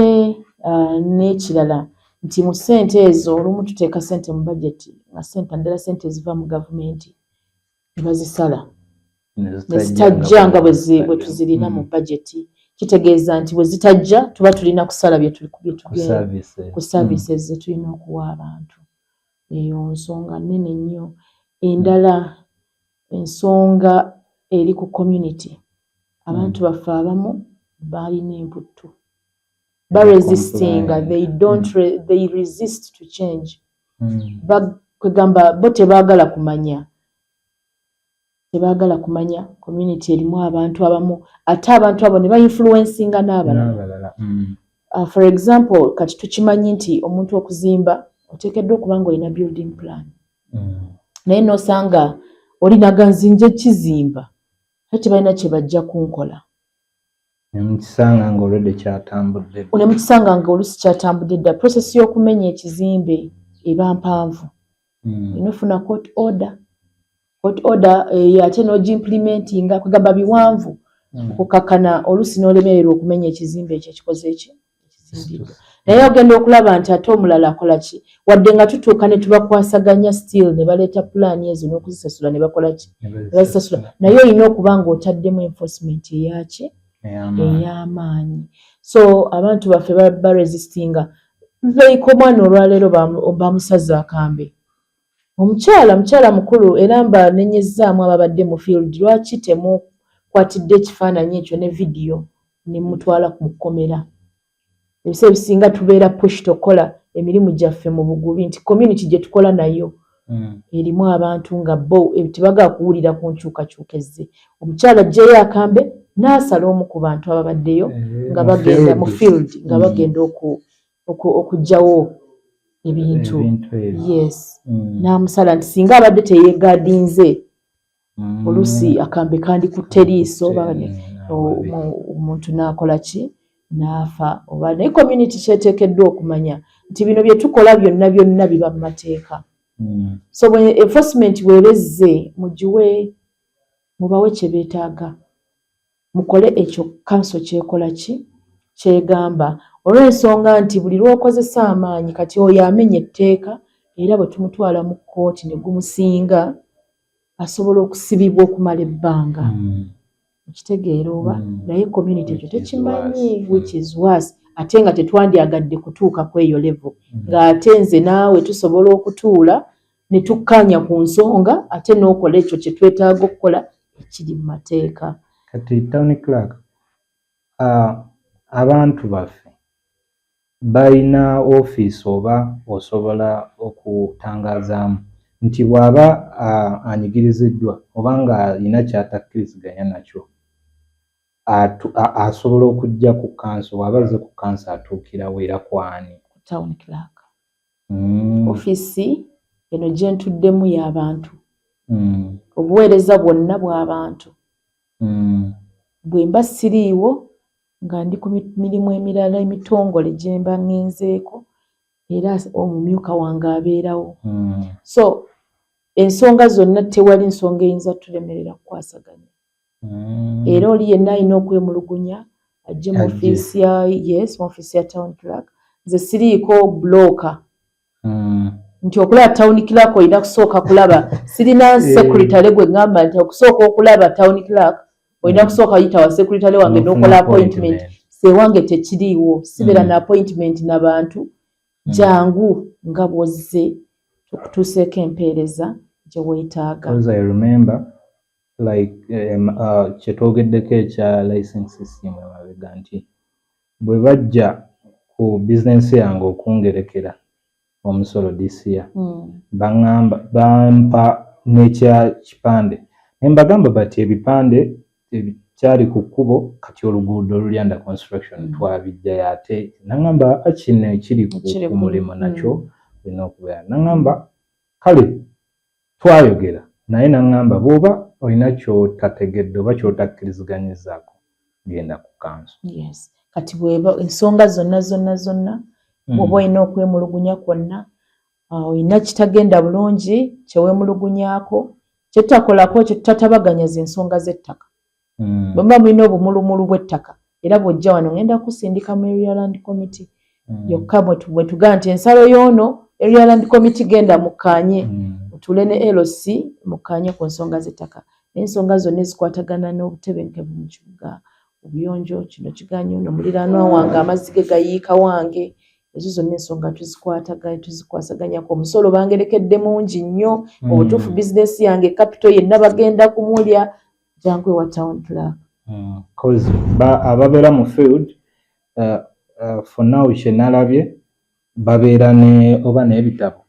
n'ekirala nti mu ssente ezo olumu tuteeka ssente mu budget nga naddala ssente eziva mu gavumenti ne bazisala ne zitajja nga bwe tuzirina mu budget. Kitegeeza nti bwe zitajja tuba tulina kusala ku services ze tulina okuwa abantu. Eyo nsonga nnene nnyo. Endala ensonga eri ku community, abantu baffe abamu balina emputtu, baresistinga, they resist to change. Kwegamba bo tebaagala kumanya community erimu abantu abamu, ate abantu abo ne bainfluencinga n'abalala. For example, kati tukimanyi nti omuntu okuzimba oteekeddwa okuba nga olina building plan, naye n'osanga olinaga nzinje kizimba ate balina kye bajja kunkola. Nemukisanga nga olwedde kyatambudde. Nemukisanga nga olusi kyatambudde dda. Process y'okumenya ekizimbe eba mpanvu. Inofuna court order ate n'ogimplementinga, kwegamba biwanvu okukakana olusi n'olemererwa okumenya ekizimbe ekyo ekikoze ekizimbiddwa. Naye ogenda okulaba nti ate omulala akola ki? Wadde nga tutuuka ne tubakwasaganya still ne baleeta pulaani ezo n'okuzisasula ne bakola ki? Bazisasula. Naye olina okuba ng'otaddemu enforcement eyaki? Ey'amaanyi. So abantu baffe baresistinga. Veiko mwana olwaleero bamusaza akambe. Omukyala mukulu era mba nenyezzaamu ababadde mu field, lwaki temukwatidde ekifaananyi ekyo ne vidiyo ne mutwala ku kkomera? Ebisa ebisinga tubeera push tokola emirimu gyaffe mu bugubi nti community gye tukola nayo erimu abantu nga bo tebagala kuwulira ku nkyukakyuka ezze. Omukyala ajjeyo akambe n'asala omu ku bantu ababaddeyo nga bagenda mu field nga bagenda okuggyawo ebintu. Yes. N'amusala nti singa abadde teyeegaadinze olusi akambe kandi kutte liiso omuntu n'akola ki? N'afa. Oba naye community kyeteekeddwa okumanya nti bino bye tukola byonna biba mu mateeka. So enforcement bw'ebezze mubawe kye beetaaga, mukole ekyo council kyekola ki? Kyegamba. Olw'ensonga nti buli lw'okozesa amaanyi kati oyo amenya etteeka era bwe tumutwala mu kkooti ne gumusinga asobola okusibibwa okumala ebbanga. Okitegeera oba? Naye community ekyo tekimanyi, which is worse. Ate nga tetwandyagadde kutuuka ku eyo level. Ng'ate nze naawe tusobola okutuula ne tukkaanya ku nsonga ate n'okola ekyo kye twetaaga okukola ekiri mu mateeka. Kati Town Clerk, abantu baffe balina office oba osobola okutangazaamu nti bw'aba anyigiriziddwa oba ng'alina ky'atakkiriziganya nakyo asobola okujja ku kanso bw'aba azze ku kanso atuukirawo era kwani town clerk office eno gye ntuddemu y'abantu obuweereza bwonna bw'abantu bwe mba siriiwo nga ndi ku mirimu emirala emitongole gye mba ngenzeeko era omumyuka wange abeerawo so ensonga zonna tewali nsonga eyinza tulemerera kukwasaganya era oli yenna alina okwemulugunya ajje mu ofiisi ya town clerk nze siriiko blooka nti okulaba town clerk olina kusooka kulaba sirina secretary gwe ngamba nti okusooka okulaba town clerk olina kusooka yita wa secretary wange n'okola appointment sewange tekiriiwo sibeera na appointment n'abantu jangu nga bwozze okutuuseeko empeereza gye weetaaga. I remember like kyetwogeddeko ekya licensing system emabega nti bwe bajja ku business yange okungerekera omusolo this year bangamba bampa n'ekya kipande nembagamba bati ebipande kyali ku kkubo kati oluguudo oluli under construction twabijjayo ate nangamba kino ekiri ku mulimu nakyo olina okubeera nangamba kale twayogera naye nangamba bw'oba olina kyotategedde oba kyotakkiriziganyizaako genda ku kanso. Yes. Kati bweba ensonga zonna bw'oba olina okwemulugunya kwonna olina kitagenda bulungi kyeweemulugunyaako kyetutakolako kyetutatabaganya ensonga z'ettaka bwe muba mulina obumulumulu bw'ettaka era bw'ojja wano ngenda kusindika mu Area Land Committee yokka bwe tugaa nti ensalo y'ono Area Land Committee genda mukkaanye otule ne LC mukkaanye ku nsonga z'ettaka n'ensonga zonna ezikwatagana n'obutebenkevu mu kibuga obuyonjo kino kiganyo no muliraanwa wange amazzi ge gayiika wange ezo zonna ensonga tuzikwasaganyako omusolo bangerekedde mungi nnyo obutuufu bizinesi yange capital yenna bagenda kumulya jangu ewa town clerk ababeera mu field for now kyenalabye babeera ne oba n'ebitabo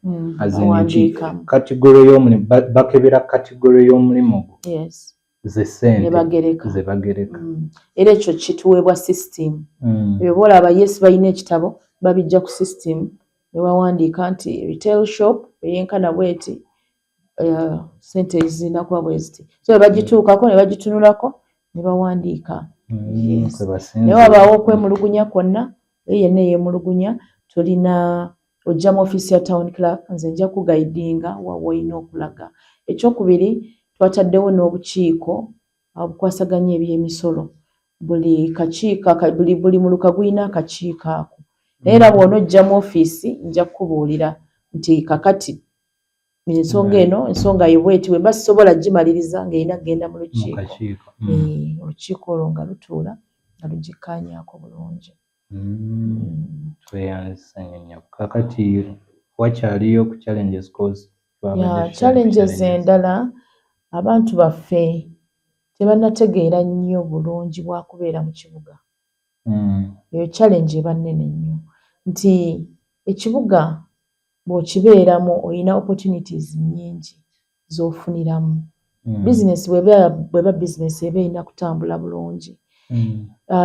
kategori y'omulimu bakebera kategori y'omulimu ze bagereka era ekyo kituweebwa system ebyo boolaba balina ekitabo babijja ku system ne bawandiika nti retail shop eyenkana bweti sente ezirina kuba bwe ziti so bagituukako ne bagitunulako ne bawandiika naye wabaawo okwemulugunya kwonna yenna yeemulugunya tulina ojja mu ofiisi ya town clerk nze nja kugaidinga wawoolina okulaga. Ekyokubiri twataddewo n'obukiiko obukwasaganya eby'emisolo buli kakiiko buli muluka gulina akakiiko ako naye era bw'onojja mu ofiisi nja kukubuulira nti kakati ensonga eno ensonga yobweti bwe mba sisobola gimaliriza ng'erina kugenda mu lukiiko olukiiko olwo nga lutuula nga lugikkaanyaako bulungi. Kakati wakyaliyo ku challenges challenges endala abantu baffe tebanategeera nnyo bulungi bwa kubeera mu kibuga eyo challenge eba nnene nnyo nti ekibuga bw'okibeeramu olina opportunities nnyingi z'ofuniramu business bweba business eba erina kutambula bulungi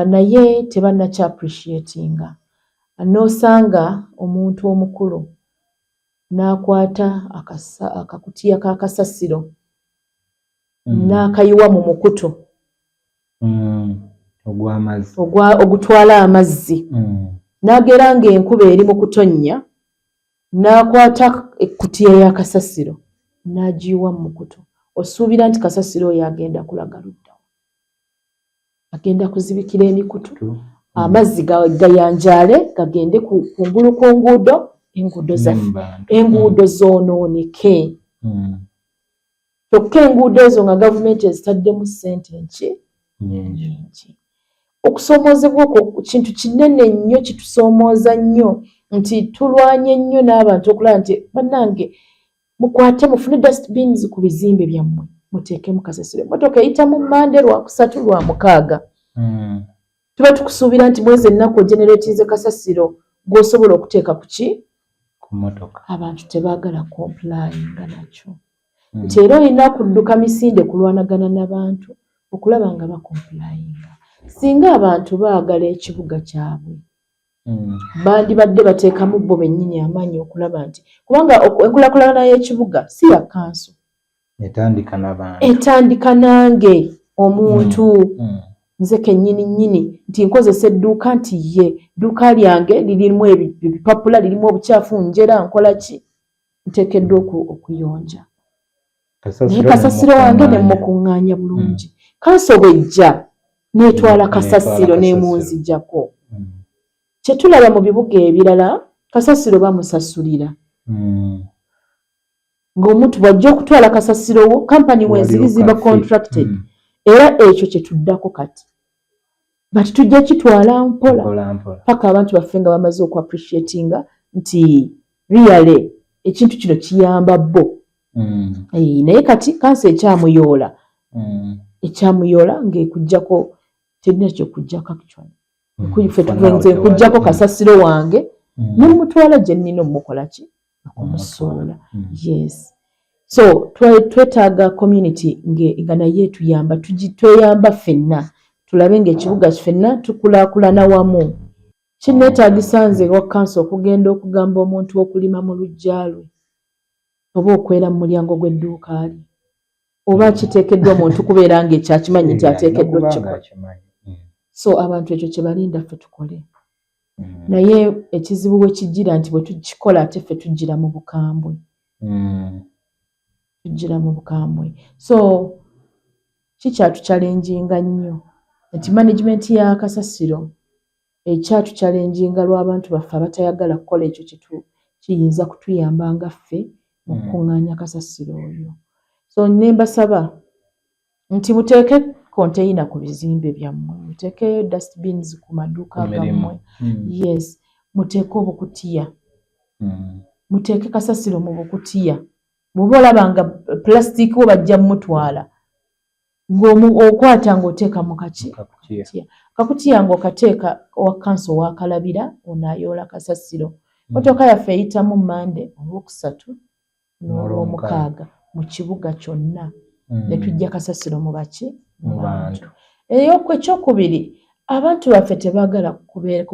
naye tebannakya appreciatinga n'osanga omuntu omukulu n'akwata akakutiya k'akasasiro n'akayiwa mu mukutu ogutwala amazzi n'agera ng'enkuba eri mu kutonnya n'akwata ekkutiya y'akasasiro n'agiyiwa mu mukutu osuubira nti kasasiro oyo agenda kulaga luddawa agenda kuzibikira emikutu amazzi gayanjaale gagende kungulu ku nguudo enguudo zoonooneke kyokka enguudo ezo nga gavumenti ezitaddemu ssente nyingi okusoomoozebwa okwo kintu kinene nnyo kitusoomooza nnyo nti tulwanye nnyo n'abantu okulaba nti bannange mukwate mufune dustbins ku bizimbe byammwe muteekemu kasasiro emmotoka eyita mu Mmande Lwakusatu Lwamukaaga tuba tukusuubira nti mwezi ennaku ogeneratinze kasasiro gw'osobola okuteeka ku mmotoka. Abantu tebaagala complyinga nakyo. Nti era olina kudduka misinde kulwanagana n'abantu okulaba nga bakomplyinga. Singa abantu baagala ekibuga kyabwe bandibadde bateekamu bo bennyini amaanyi okulaba nti kubanga enkulaakulana y'ekibuga si ya kanso. Etandika n'abantu. Etandika nange omuntu nze kennyini nti nkozesa edduuka nti edduuka lyange lirimu ebipapula lirimu obukyafu njera nkola ki nteekeddwa okuyonja. Naye kasasiro wange ne mukuŋŋaanya bulungi. Kanso bw'ejja n'etwala kasasiro n'emunzijjako. Kye tulaba mu bibuga ebirala kasasiro bamusasulira. Ng'omuntu bw'ajja okutwala kasasiro wo kampani weziri ziba contracted. Era ekyo kye tuddako kati. Bati tujja kitwala mpola. Paka abantu baffe nga bamaze oku appreciatinga nti really ekintu kino kiyamba bo. Naye kati kansi ekyamuyoola ng'ekuggyako terina kyokuggyako actually. Kujjako kasasiro wange n'omutwala gye nnina omukola ki okumusuula. Yes. So twetaaga community nga naye tuyamba tweyamba ffenna tulabe ng'ekibuga ffenna tukulaakulana wamu. Kinneetaagisa nze wa kanso okugenda okugamba omuntu okulima mu luggya lwe oba okwera mu mulyango gw'edduuka lye oba kiteekeddwa omuntu kubeera ng'ekyakimanyi nti ateekeddwa okukikola. So abantu ekyo kye balinda ffe tukole. Naye ekizibu bwe kijjira nti bwe tukikola ate ffe tujjira mu bukambwe. Tujjira mu bukambwe. So kikyatuchallenginga nnyo nti management ya kasasiro ekyatuchallenginga lw'abantu baffe abatayagala kukola ekyo kiyinza kutuyamba nga ffe mu kukuŋŋaanya kasasiro oyo. So ne mbasaba nti muteeke container ku bizimbe byammwe, muteeke dustbins ku maduuka gammwe. Yes, muteeke obukutiya. Muteeke kasasiro mu bukutiya. Bw'oba olaba nga plastic wo bajja mutwala ng'okwata ng'oteeka mu kakutiya ng'okateeka owa kanso waakalabira onaayoola kasasiro. Motoka yaffe eyitamu Mande, Olwokusatu n'Olwomukaaga mu kibuga kyonna ne tujja kasasiro mu bantu. Ekyokubiri abantu baffe tebaagala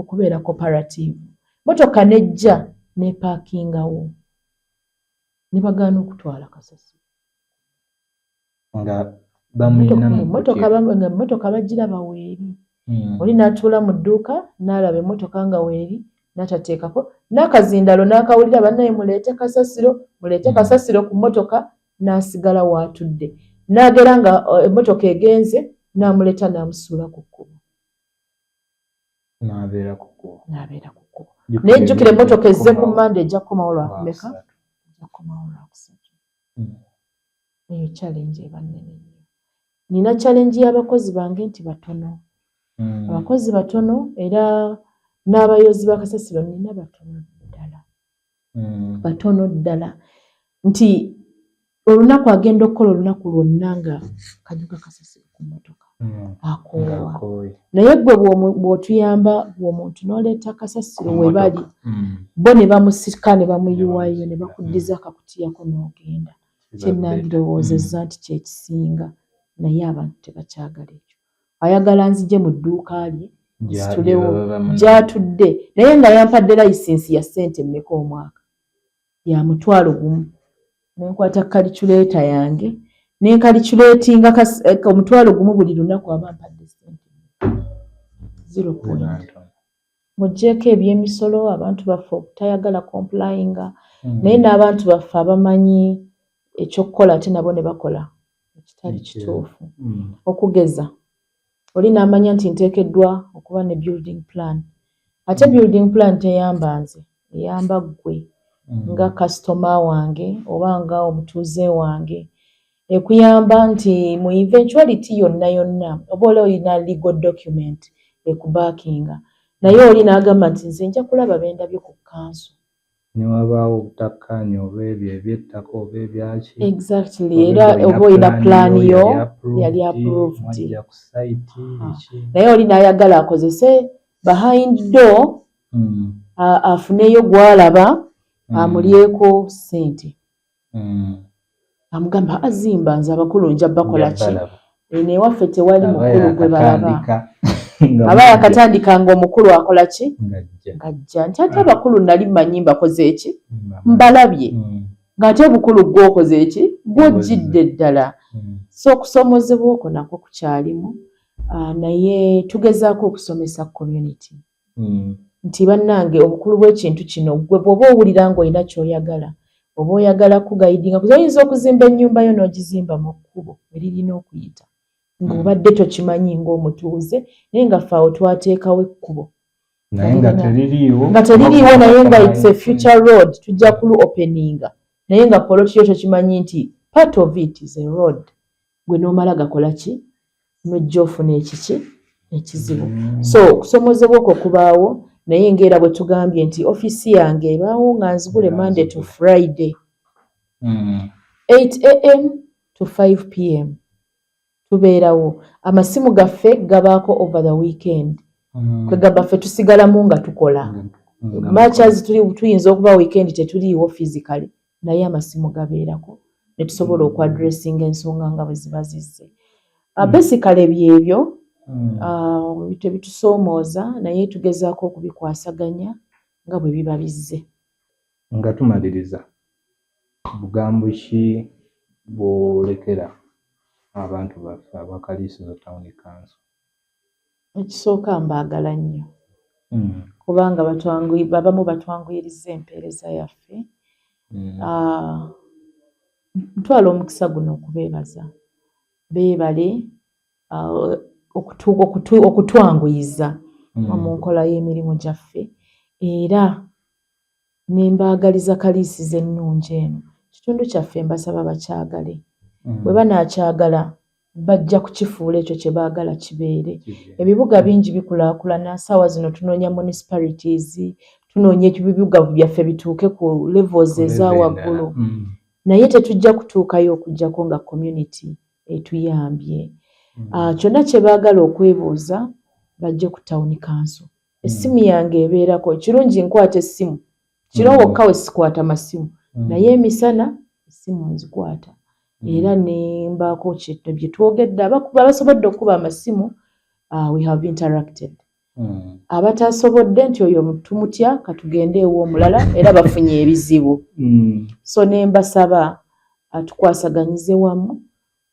kubeera cooperative. Motoka nejja n'epaakingawo ne bagaana okutwala kasasiro. Motoka bagiraba weeri. Oli n'atuula mu dduuka n'alaba emmotoka nga weeri n'atateekako n'akazindalo n'akawulira bannaye muleete kasasiro ku mmotoka n'asigala w'atudde. N'agera nga emmotoka egenze n'amuleeta n'amusuula ku kkubo. N'abeera ku kkubo. Nejjukira emmotoka ezze ku Mande ejja kukomawo lwakumeka? Ejja kukomawo Lwakusatu. Eyo challenge eba nnene nnyo. Nina challenge y'abakozi bange nti batono. Abakozi batono era n'abayozi ba kasasiro nina batono ddala. Batono ddala. Nti olunaku agenda okukola olunaku lwonna nga kanyuga kasasiro ku mmotoka. Akoowa. Naye gwe bw'otuyamba bw'omuntu n'oleeta kasasiro we bali bo ne bamusika ne bamuyiwayo ne bakuddiza akakutiyako n'ogenda. Kye nandirowoozezza nti kyekisinga naye abantu tebakyagala ekyo. Ayagala nzije mu dduuka lye nzitulewo gy'atudde naye nga yampadde layisinsi ya ssente mmeka omwaka ya $1,000 nenkwata calculator yange nenkaliculetinga $1,000 buli lunaku aba ampadde ssente 0. Muggyeko eby'emisolo abantu baffe obutayagala complyinga naye n'abantu baffe abamanyi ekyokukola ate nabo ne bakola ekitali kituufu. Okugeza oli n'amanya nti nteekeddwa okuba ne building plan. Ate building plan teyamba nze, eyamba ggwe nga customer wange oba nga omutuuze wange. Ekuyamba nti mu eventuality yonna oba olina legal document ekubaakinga. Naye oli n'agamba nti nze nja kulaba bendabye ku kanso. Ne wabaawo obutakkaanya oba ebyo eby'ettaka oba ebyaki. Exactly. Era oba olina plan yo yali approved. Naye oli n'ayagala akozese behind door afuneyo gwalaba amulyeko ssente. Amugamba azimba nze abakulu nja bakola ki? Naye waffe tewali mukulu gwe balaba. Aba yakatandika ng'omukulu akola ki? Ng'ajja. Nti ate abakulu nali mmanyi mbakoze eki? Mbalabye. Ng'ate obukulu gw'okoze eki? Gw'ojjidde ddala. So okusomozebwa okwo nakwo kukyalimu. Naye tugezaako okusomesa community. Nti bannange obukulu bw'ekintu kino gwe bw'oba owulira ng'olina ky'oyagala. Oba oyagala kugayidinga. Oyinza okuzimba ennyumba yo n'ogizimba mu kkubo eririna okuyita. Ng'obadde tokimanyi ng'omutuuze naye nga ffe awo twateekawo ekkubo. Nga teririiwo naye nga it's a future road tujja kulu openinga. Naye nga poloti yo tokimanyi nti part of it is a road. Gwe n'omala gakola ki? N'ojja ofuna ekiki? Ekizibu. So okusomozebwa okwo kubaawo naye ng'era bwe tugambye nti ofiisi yange ebaawo nga nzigule Monday to Friday 8 am to 5 pm. Tubeerawo. Amasimu gaffe gabaako over the weekend. Kwe gamba ffe tusigalamu nga tukola. Matches tuyinza okuba weekend tetuliiwo physically naye amasimu gabeerako ne tusobola okwadressinga ensonga nga bwe ziba zizze. Basically byebyo tebitusoomooza naye tugezaako okubikwasaganya nga bwe biba bizze. Nga tumaliriza bugambo ki bw'olekera abantu baffe abakaliisizo Town Council? Ekisooka mbaagala nnyo kubanga abamu batwanguyiriza empeereza yaffe. Ntwala omukisa guno okubeebaza. Beebale okutwanguyiza mu nkola y'emirimu gyaffe era ne mbaagaliza kaliisizo ennungi eno. Kitundu kyaffe mbasaba bakyagale. Bwe banaakyagala bajja kukifuula ekyo kye baagala kibeere. Ebibuga bingi bikulaakulana. Ssaawa zino tunoonya municipalities, tunoonya ebibuga byaffe bituuke ku levels eza waggulu. Naye tetujja kutuukayo okuggyako nga community etuyambye. Kyonna kye baagala okwebuuza bajje ku Town Council. Essimu yange ebeerako. Ekirungi nkwata essimu. Kiro wokka we sikwata masimu. Naye emisana essimu nzikwata. Era ne mbaako bye twogedde abasobodde okuba amasimu we have interacted. Abatasobodde nti oyo tumutya katugende ew'omulala era bafunye ebizibu. So ne mbasaba tukwasaganyize wamu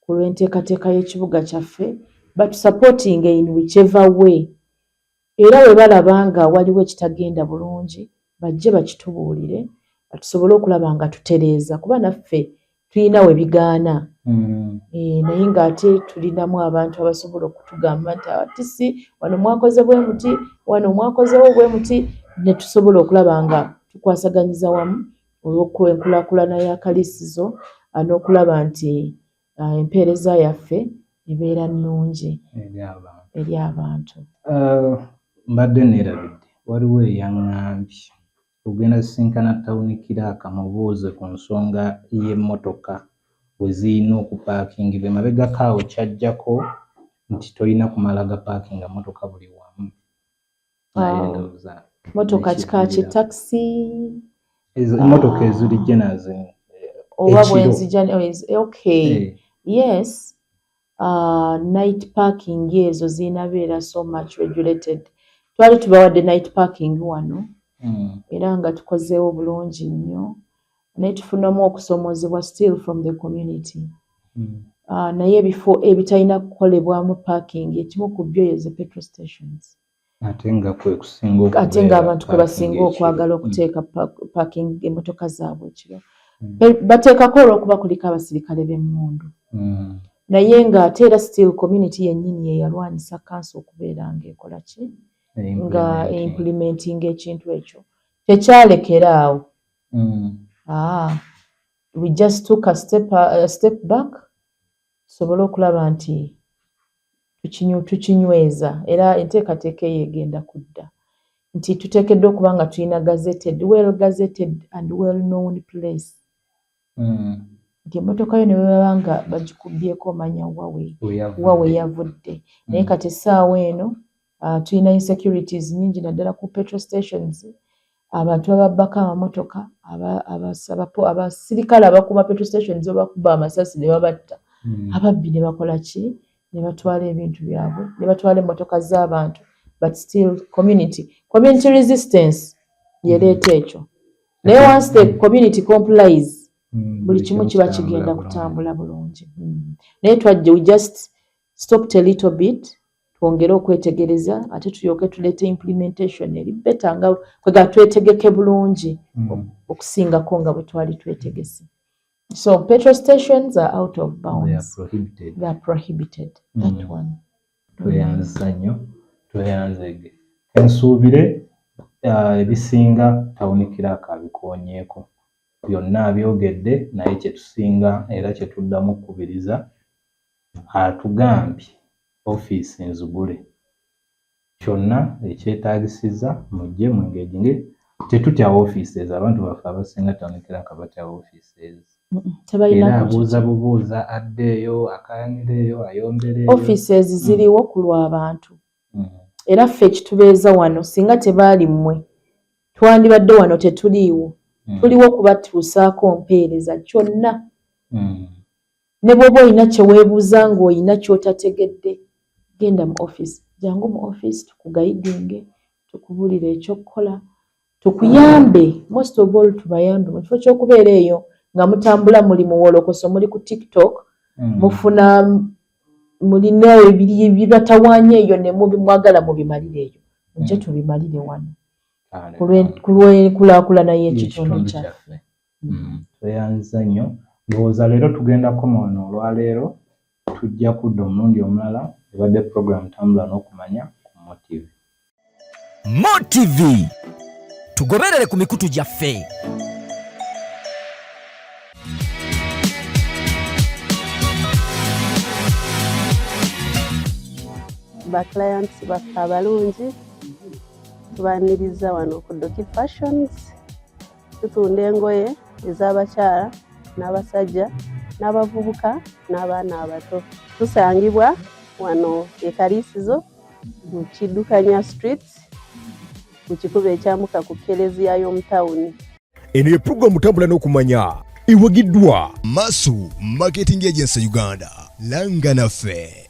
ku lw'enteekateeka y'ekibuga kyaffe batusupporting in whichever way. Era bwe balaba nga waliwo ekitagenda bulungi bajje bakitubuulire batusobole okulaba nga tutereeza kuba naffe tulina we bigaana. Naye ng'ate tulinamu abantu abasobola okutugamba nti ati wano mwakoze bwe muti, wano mwakozewo bwe muti, ne tusobola okulaba nga tukwasaganyiza wamu olw'enkulaakulana ya kaliisizo n'okulaba nti empeereza yaffe ebeera nnungi eri abantu. Mbadde neerabidde waliwo eyaŋŋambye ogenda sisinkana Town Clerk mubuuze ku nsonga y'emmotoka bwe zirina okupaakingibwa emabegako awo kyajjako nti tolina kumala gapaakinga mmotoka buli wamu. Mmotoka kika ki taxi? Emmotoka ezirijje nazo oba bwe nzija okay. Yes. Night parking ezo zinabeera so much regulated. Twali tubawadde night parking wano era nga tukozeewo bulungi nnyo naye tufunamu okusomozebwa still from the community. Naye ebifo ebitalina kukolebwamu parking ekimu ku byo ze petrol stations. Ate nga abantu kwe basinga okwagala okuteeka parking emmotoka zaabwe ekiro. Bateekako olw'okuba kuliko abasirikale b'emmundu. Naye ng'ate era still community yennyini ye yalwanisa council okubeera ng'ekola ki? Nga implementing ekintu ekyo. Tekyalekera awo. We just took a step back tusobole okulaba nti tukinyweza era enteekateeka eyo egenda kudda nti tuteekeddwa okuba nga tulina well gazetted and well known place. Nti emmotoka yo ne baba nga bagikubyeko omanya wa we yavudde. Naye kati essaawa eno tulina insecurities nnyingi naddala ku petrol stations abantu ababbako amamotoka abasirikale abakuuma petrol stations bakuba amasasi ne babatta ababbi ne bakola ki ne batwala ebintu byabwe ne batwala emmotoka z'abantu but still community resistance yeleeta ekyo naye once the community complies buli kimu kiba kigenda kutambula bulungi naye twajje we just stopped a little bit twongere okwetegereza ate tuyoke tuleete implementation eri better nga kwega twetegeke bulungi okusingako nga bwe twali twetegese. So petrol stations are out of bounds. They are prohibited. That one. Tweyanza nnyo tweyanzege ensuubire ebisinga tawunikirako abikonyeeko byonna abyogedde naye kyetusinga era kyetuddamu okukubiriza atugambye ofiisi nzigule kyonna ekyetaagisiza mujje mu engage tetutya offices abantu baffe abasinga tawunikirako batya offices era abuuza bubuuza addeeyo akaanireeyo ayombereeyo offices ziriwo ku lw'abantu era ffe ekitubeeza wano singa tebaali mmwe twandibadde wano tetuliiwo tuliwo kubatuusaako mpeereza kyonna ne bw'oba olina kye weebuuza ng'olina ky'otategedde genda mu office jangu mu office tukugaidinge tukubuulire ekyokukola tukuyambe most of all tubayambe mu kifo ky'okubeera eyo nga mutambula muli mu wolokoso muli ku TikTok mufuna mulina ebibatawaanya eyo ne mwagala mubimalire eyo nje tubimalire wano ku lw'enkulaakulana y'ekitundu kyaffe. Tweyanza nnyo ndowooza leero tugendako wano olwaleero tujja kudda omulundi omulala ebadde program tambula n'okumanya ku MoTV. MoTV tugoberere ku mikutu gyaffe. Ba clients baffe abalungi tubaaniriza wano ku Doki Fashions tutunda engoye ez'abakyala n'abasajja n'abavubuka n'abaana abato. Tusangibwa wano e Kaliisizo mu Kiddukanya Street mu kikubo ekyamuka ku Kereziya y'omu tawuni. Eno ye programu tambula n'okumanya ewagiddwa Masu Marketing Agency Uganda. Langa naffe.